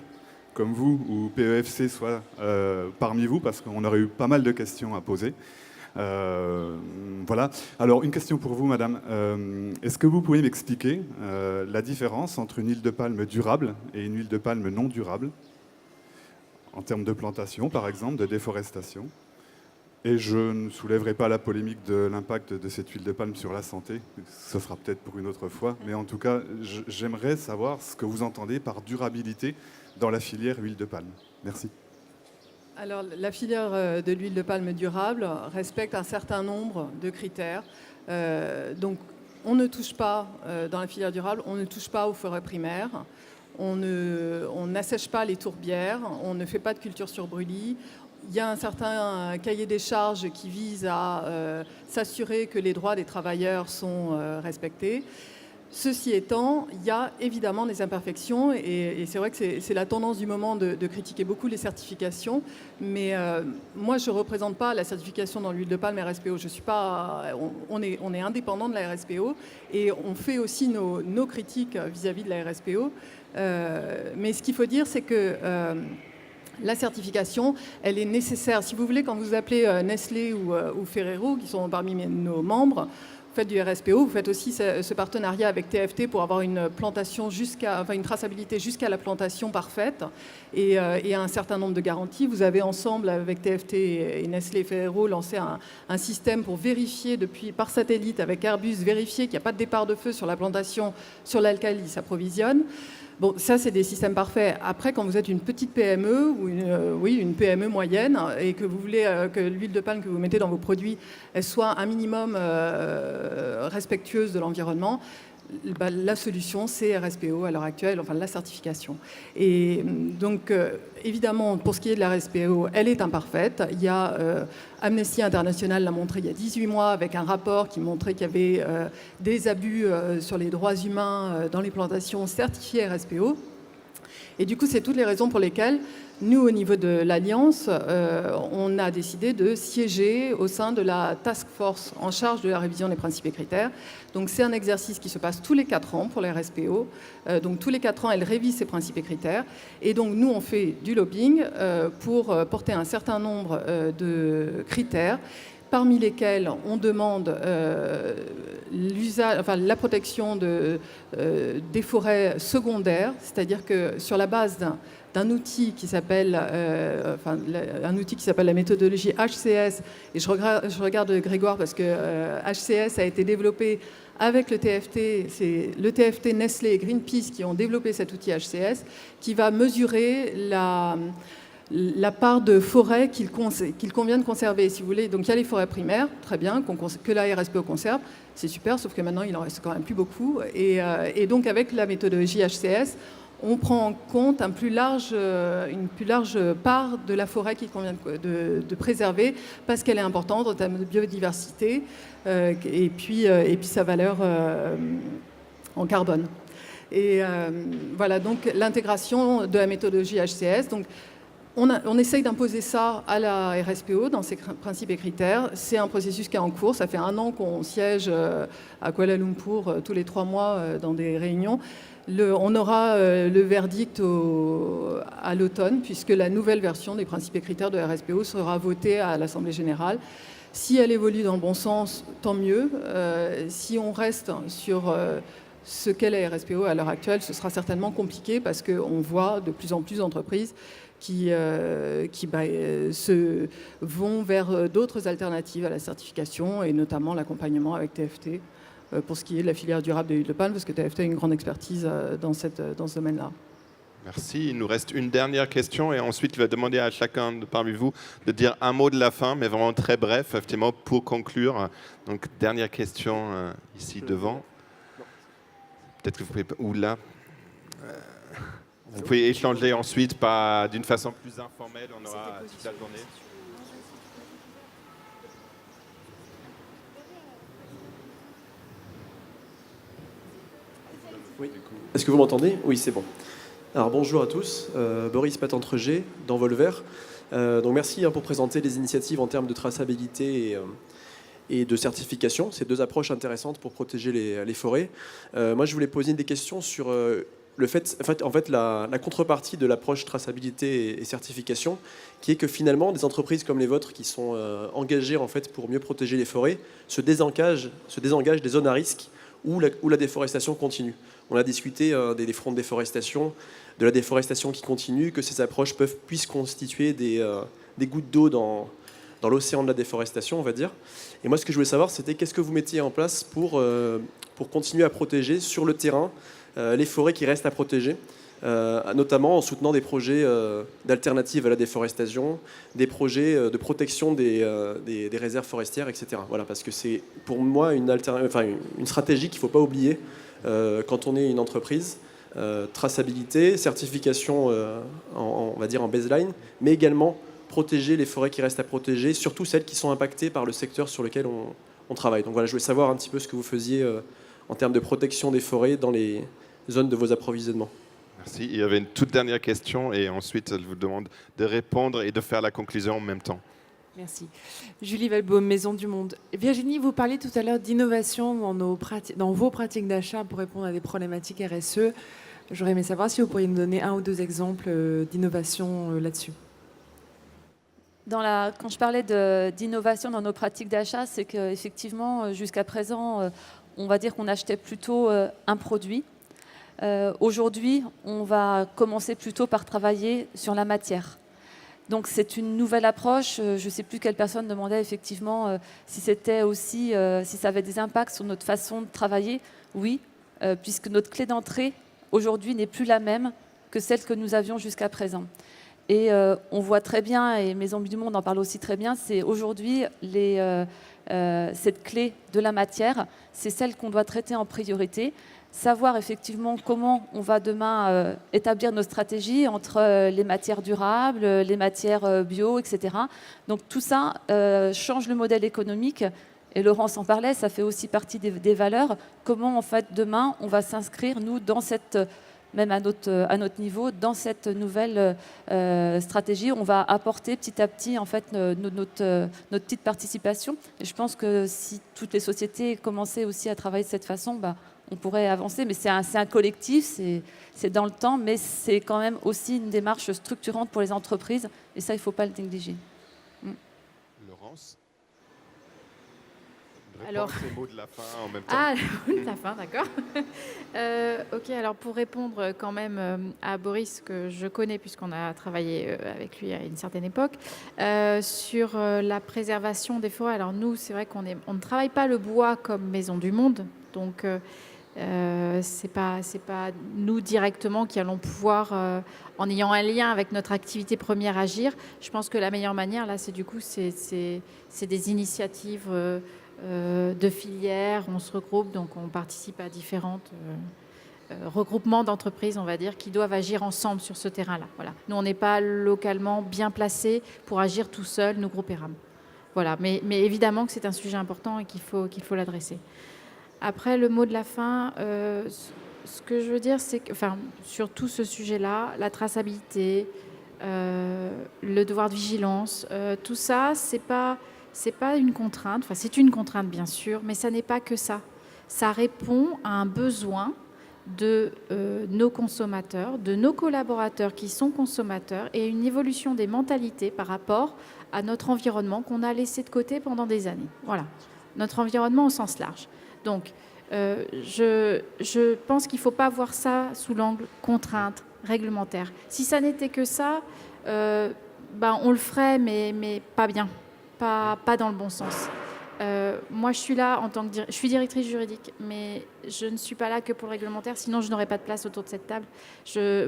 comme vous ou PEFC soient parmi vous, parce qu'on aurait eu pas mal de questions à poser. Voilà. Alors, une question pour vous, madame. Est-ce que vous pouvez m'expliquer la différence entre une huile de palme durable et une huile de palme non durable, en termes de plantation, par exemple, de déforestation? Et je ne soulèverai pas la polémique de l'impact de cette huile de palme sur la santé. Ce sera peut-être pour une autre fois. Mais en tout cas, j'aimerais savoir ce que vous entendez par durabilité dans la filière huile de palme. Merci. Alors, la filière de l'huile de palme durable respecte un certain nombre de critères. Donc, on ne touche pas, dans la filière durable, on ne touche pas aux forêts primaires, on n'assèche pas les tourbières, on ne fait pas de culture sur brûlis. Il y a un certain cahier des charges qui vise à s'assurer que les droits des travailleurs sont respectés. Ceci étant, il y a évidemment des imperfections et c'est vrai que c'est la tendance du moment de critiquer beaucoup les certifications, mais moi je ne représente pas la certification dans l'huile de palme RSPO. Je suis pas, on est indépendant de la RSPO et on fait aussi nos critiques vis-à-vis de la RSPO. Mais ce qu'il faut dire, c'est que la certification, elle est nécessaire. Si vous voulez, quand vous appelez Nestlé ou Ferrero, qui sont parmi nos membres, Vous faites du RSPO, vous faites aussi ce partenariat avec TFT pour avoir une plantation une traçabilité jusqu'à la plantation parfaite et un certain nombre de garanties. Vous avez ensemble avec TFT et Nestlé et Ferrero lancé un système pour vérifier par satellite avec Airbus, vérifier qu'il n'y a pas de départ de feu sur la plantation sur laquelle il s'approvisionne. Bon, ça, c'est des systèmes parfaits. Après, quand vous êtes une petite PME ou une PME moyenne et que vous voulez que l'huile de palme que vous mettez dans vos produits elle soit un minimum respectueuse de l'environnement, la solution, c'est RSPO à l'heure actuelle, enfin la certification. Et donc, évidemment, pour ce qui est de la RSPO, elle est imparfaite. Il y a Amnesty International l'a montré il y a 18 mois avec un rapport qui montrait qu'il y avait des abus sur les droits humains dans les plantations certifiées RSPO. Et du coup, c'est toutes les raisons pour lesquelles nous, au niveau de l'Alliance, on a décidé de siéger au sein de la task force en charge de la révision des principes et critères. Donc, c'est un exercice qui se passe tous les 4 ans pour les RSPO. Donc, tous les 4 ans, elle révise ses principes et critères. Et donc, nous, on fait du lobbying pour porter un certain nombre de critères, parmi lesquels on demande la protection des forêts secondaires, c'est-à-dire que sur la base d'un outil qui s'appelle la méthodologie HCS, et je regarde Grégoire parce que HCS a été développé avec le TFT, c'est le TFT, Nestlé et Greenpeace qui ont développé cet outil HCS, qui va mesurer la part de forêt qu'il convient de conserver, si vous voulez. Donc il y a les forêts primaires, très bien, que la RSPO conserve, c'est super, sauf que maintenant il en reste quand même plus beaucoup. Et donc avec la méthodologie HCS, on prend en compte une plus large part de la forêt qu'il convient de préserver, parce qu'elle est importante en termes de biodiversité et puis sa valeur en carbone. Et voilà, donc l'intégration de la méthodologie HCS. Donc, on essaye d'imposer ça à la RSPO dans ses principes et critères. C'est un processus qui est en cours. Ça fait 1 an qu'on siège à Kuala Lumpur tous les 3 mois dans des réunions. On aura le verdict à l'automne, puisque la nouvelle version des principes et critères de RSPO sera votée à l'Assemblée générale. Si elle évolue dans le bon sens, tant mieux. Si on reste sur ce qu'est la RSPO à l'heure actuelle, ce sera certainement compliqué, parce qu'on voit de plus en plus d'entreprises qui vont vers d'autres alternatives à la certification, et notamment l'accompagnement avec TFT pour ce qui est de la filière durable de l'huile de palme, parce que TFT a une grande expertise dans ce domaine-là. Merci. Il nous reste une dernière question et ensuite, je vais demander à chacun parmi vous de dire un mot de la fin, mais vraiment très bref, effectivement, pour conclure. Donc, dernière question ici devant. Peut-être que vous pouvez... Ou là. Vous pouvez échanger ensuite d'une façon plus informelle. On aura toute la journée. Oui. Est-ce que vous m'entendez? Oui, c'est bon. Alors bonjour à tous, Boris Patentregé d'Envolver. Donc merci pour présenter les initiatives en termes de traçabilité et de certification. C'est 2 approches intéressantes pour protéger les forêts. Moi, je voulais poser des questions sur la contrepartie de l'approche traçabilité et certification, qui est que finalement, des entreprises comme les vôtres qui sont engagées en fait pour mieux protéger les forêts se désengagent des zones à risque où la déforestation continue. On a discuté des fronts de déforestation, de la déforestation qui continue, que ces approches puissent constituer des gouttes d'eau dans l'océan de la déforestation, on va dire. Et moi, ce que je voulais savoir, c'était qu'est-ce que vous mettiez en place pour continuer à protéger sur le terrain les forêts qui restent à protéger, notamment en soutenant des projets d'alternatives à la déforestation, des projets de protection des réserves forestières, etc. Voilà, parce que c'est pour moi une stratégie qu'il ne faut pas oublier quand on est une entreprise. Traçabilité, certification on va dire en baseline, mais également protéger les forêts qui restent à protéger, surtout celles qui sont impactées par le secteur sur lequel on travaille. Donc voilà, je voulais savoir un petit peu ce que vous faisiez en termes de protection des forêts dans les zones de vos approvisionnements. Merci. Il y avait une toute dernière question et ensuite je vous demande de répondre et de faire la conclusion en même temps. Merci. Julie Valbaum, Maison du Monde. Virginie, vous parliez tout à l'heure d'innovation dans vos pratiques d'achat pour répondre à des problématiques RSE. J'aurais aimé savoir si vous pourriez nous donner 1 ou 2 exemples d'innovation là-dessus. Quand je parlais d'innovation dans nos pratiques d'achat, c'est qu'effectivement, jusqu'à présent, on va dire qu'on achetait plutôt un produit. Aujourd'hui, on va commencer plutôt par travailler sur la matière. Donc c'est une nouvelle approche. Je ne sais plus quelle personne demandait effectivement si c'était aussi, si ça avait des impacts sur notre façon de travailler. Oui, puisque notre clé d'entrée aujourd'hui n'est plus la même que celle que nous avions jusqu'à présent. Et on voit très bien, et Maisons du Monde en parle aussi très bien, c'est aujourd'hui cette clé de la matière, c'est celle qu'on doit traiter en priorité. Savoir effectivement comment on va demain établir nos stratégies entre les matières durables, les matières bio, etc. Donc tout ça change le modèle économique. Et Laurence en parlait, ça fait aussi partie des valeurs. Comment en fait demain on va s'inscrire, nous, dans cette, même à notre niveau, dans cette nouvelle stratégie. On va apporter petit à petit en fait notre petite participation. Et je pense que si toutes les sociétés commençaient aussi à travailler de cette façon, on pourrait avancer, mais c'est un collectif, c'est dans le temps, mais c'est quand même aussi une démarche structurante pour les entreprises, et ça, il ne faut pas le négliger. Laurence, Alors, ces mots de la fin en même temps. Ah, le mot de la fin, d'accord. Ok, alors pour répondre quand même à Boris, que je connais puisqu'on a travaillé avec lui à une certaine époque, sur la préservation des forêts. Alors nous, c'est vrai qu'on ne travaille pas le bois comme Maisons du Monde, donc c'est pas nous directement qui allons pouvoir, en ayant un lien avec notre activité première, agir. Je pense que la meilleure manière, là, c'est des initiatives de filières. On se regroupe, donc on participe à différentes regroupements d'entreprises, on va dire, qui doivent agir ensemble sur ce terrain-là. Voilà. Nous, on n'est pas localement bien placés pour agir tout seul, nous, groupe ERAM. Voilà. Mais évidemment que c'est un sujet important et qu'il faut l'adresser. Après, le mot de la fin, ce que je veux dire, c'est que, sur tout ce sujet-là, la traçabilité, le devoir de vigilance, tout ça, c'est pas une contrainte. Enfin, c'est une contrainte, bien sûr, mais ça n'est pas que ça. Ça répond à un besoin de nos consommateurs, de nos collaborateurs qui sont consommateurs, et une évolution des mentalités par rapport à notre environnement qu'on a laissé de côté pendant des années. Voilà, notre environnement au sens large. Donc, je pense qu'il ne faut pas voir ça sous l'angle contrainte, réglementaire. Si ça n'était que ça, on le ferait, mais pas bien, pas dans le bon sens. Moi, je suis là je suis directrice juridique, mais je ne suis pas là que pour le réglementaire, sinon je n'aurais pas de place autour de cette table.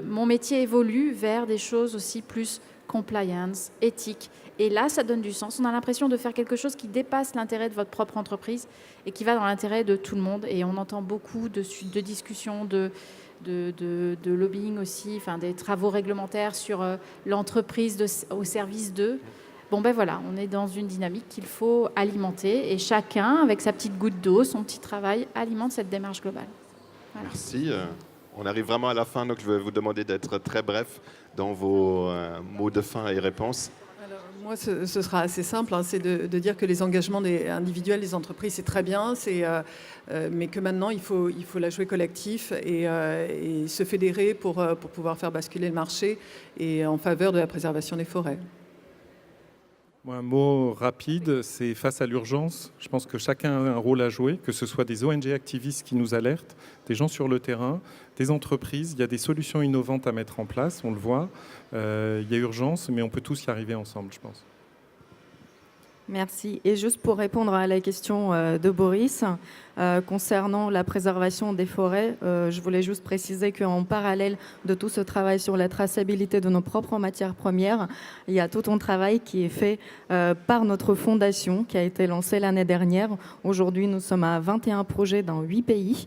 Mon métier évolue vers des choses aussi plus compliance, éthique. Et là, ça donne du sens. On a l'impression de faire quelque chose qui dépasse l'intérêt de votre propre entreprise et qui va dans l'intérêt de tout le monde. Et on entend beaucoup de discussions, de lobbying aussi, des travaux réglementaires sur l'entreprise au service d'eux. Voilà, on est dans une dynamique qu'il faut alimenter. Et chacun, avec sa petite goutte d'eau, son petit travail, alimente cette démarche globale. Voilà. Merci. On arrive vraiment à la fin, donc je vais vous demander d'être très bref dans vos mots de fin et réponses. Moi, ce sera assez simple, c'est de dire que les engagements individuels des entreprises, c'est très bien, mais que maintenant, il faut la jouer collectif et se fédérer pour pouvoir faire basculer le marché et en faveur de la préservation des forêts. Un mot rapide, c'est face à l'urgence. Je pense que chacun a un rôle à jouer, que ce soit des ONG activistes qui nous alertent, des gens sur le terrain, des entreprises. Il y a des solutions innovantes à mettre en place, on le voit. Il y a urgence, mais on peut tous y arriver ensemble, je pense. Merci. Et juste pour répondre à la question de Boris, concernant la préservation des forêts, je voulais juste préciser qu'en parallèle de tout ce travail sur la traçabilité de nos propres matières premières, il y a tout un travail qui est fait par notre fondation, qui a été lancée l'année dernière. Aujourd'hui, nous sommes à 21 projets dans 8 pays.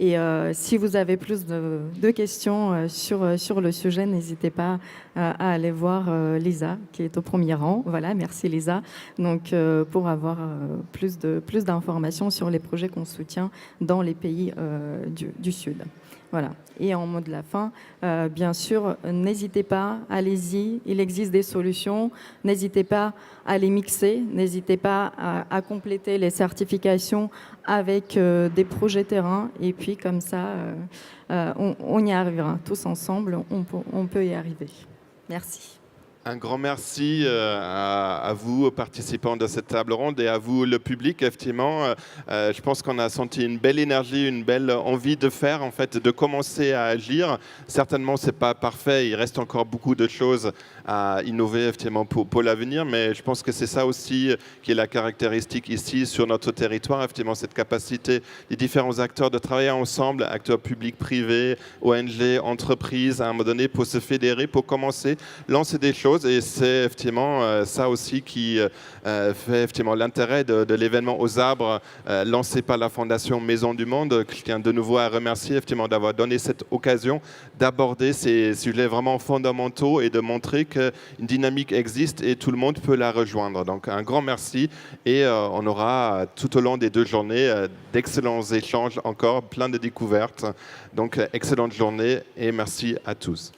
Et si vous avez plus de questions sur le sujet, n'hésitez pas à aller voir Lisa, qui est au premier rang. Voilà, merci Lisa. Donc, pour avoir plus d'informations sur les projets qu'on soutient dans les pays du Sud. Voilà. Et en mot de la fin, bien sûr, n'hésitez pas, allez-y, il existe des solutions. N'hésitez pas à les mixer, n'hésitez pas à compléter les certifications avec des projets terrain. Et puis, comme ça, on y arrivera tous ensemble, on peut y arriver. Merci. Un grand merci à vous, participants de cette table ronde, et à vous, le public. Effectivement, je pense qu'on a senti une belle énergie, une belle envie de faire, en fait, de commencer à agir. Certainement, c'est pas parfait. Il reste encore beaucoup de choses à innover, effectivement, pour l'avenir. Mais je pense que c'est ça aussi qui est la caractéristique ici sur notre territoire. Effectivement, cette capacité des différents acteurs de travailler ensemble, acteurs publics, privés, ONG, entreprises, à un moment donné, pour se fédérer, pour commencer, lancer des choses. Et c'est effectivement ça aussi qui fait effectivement l'intérêt de l'événement aux arbres lancé par la Fondation Maison du Monde. Je tiens de nouveau à remercier effectivement d'avoir donné cette occasion d'aborder ces sujets vraiment fondamentaux et de montrer qu'une dynamique existe et tout le monde peut la rejoindre. Donc un grand merci, et on aura tout au long des 2 journées d'excellents échanges encore, plein de découvertes. Donc excellente journée et merci à tous.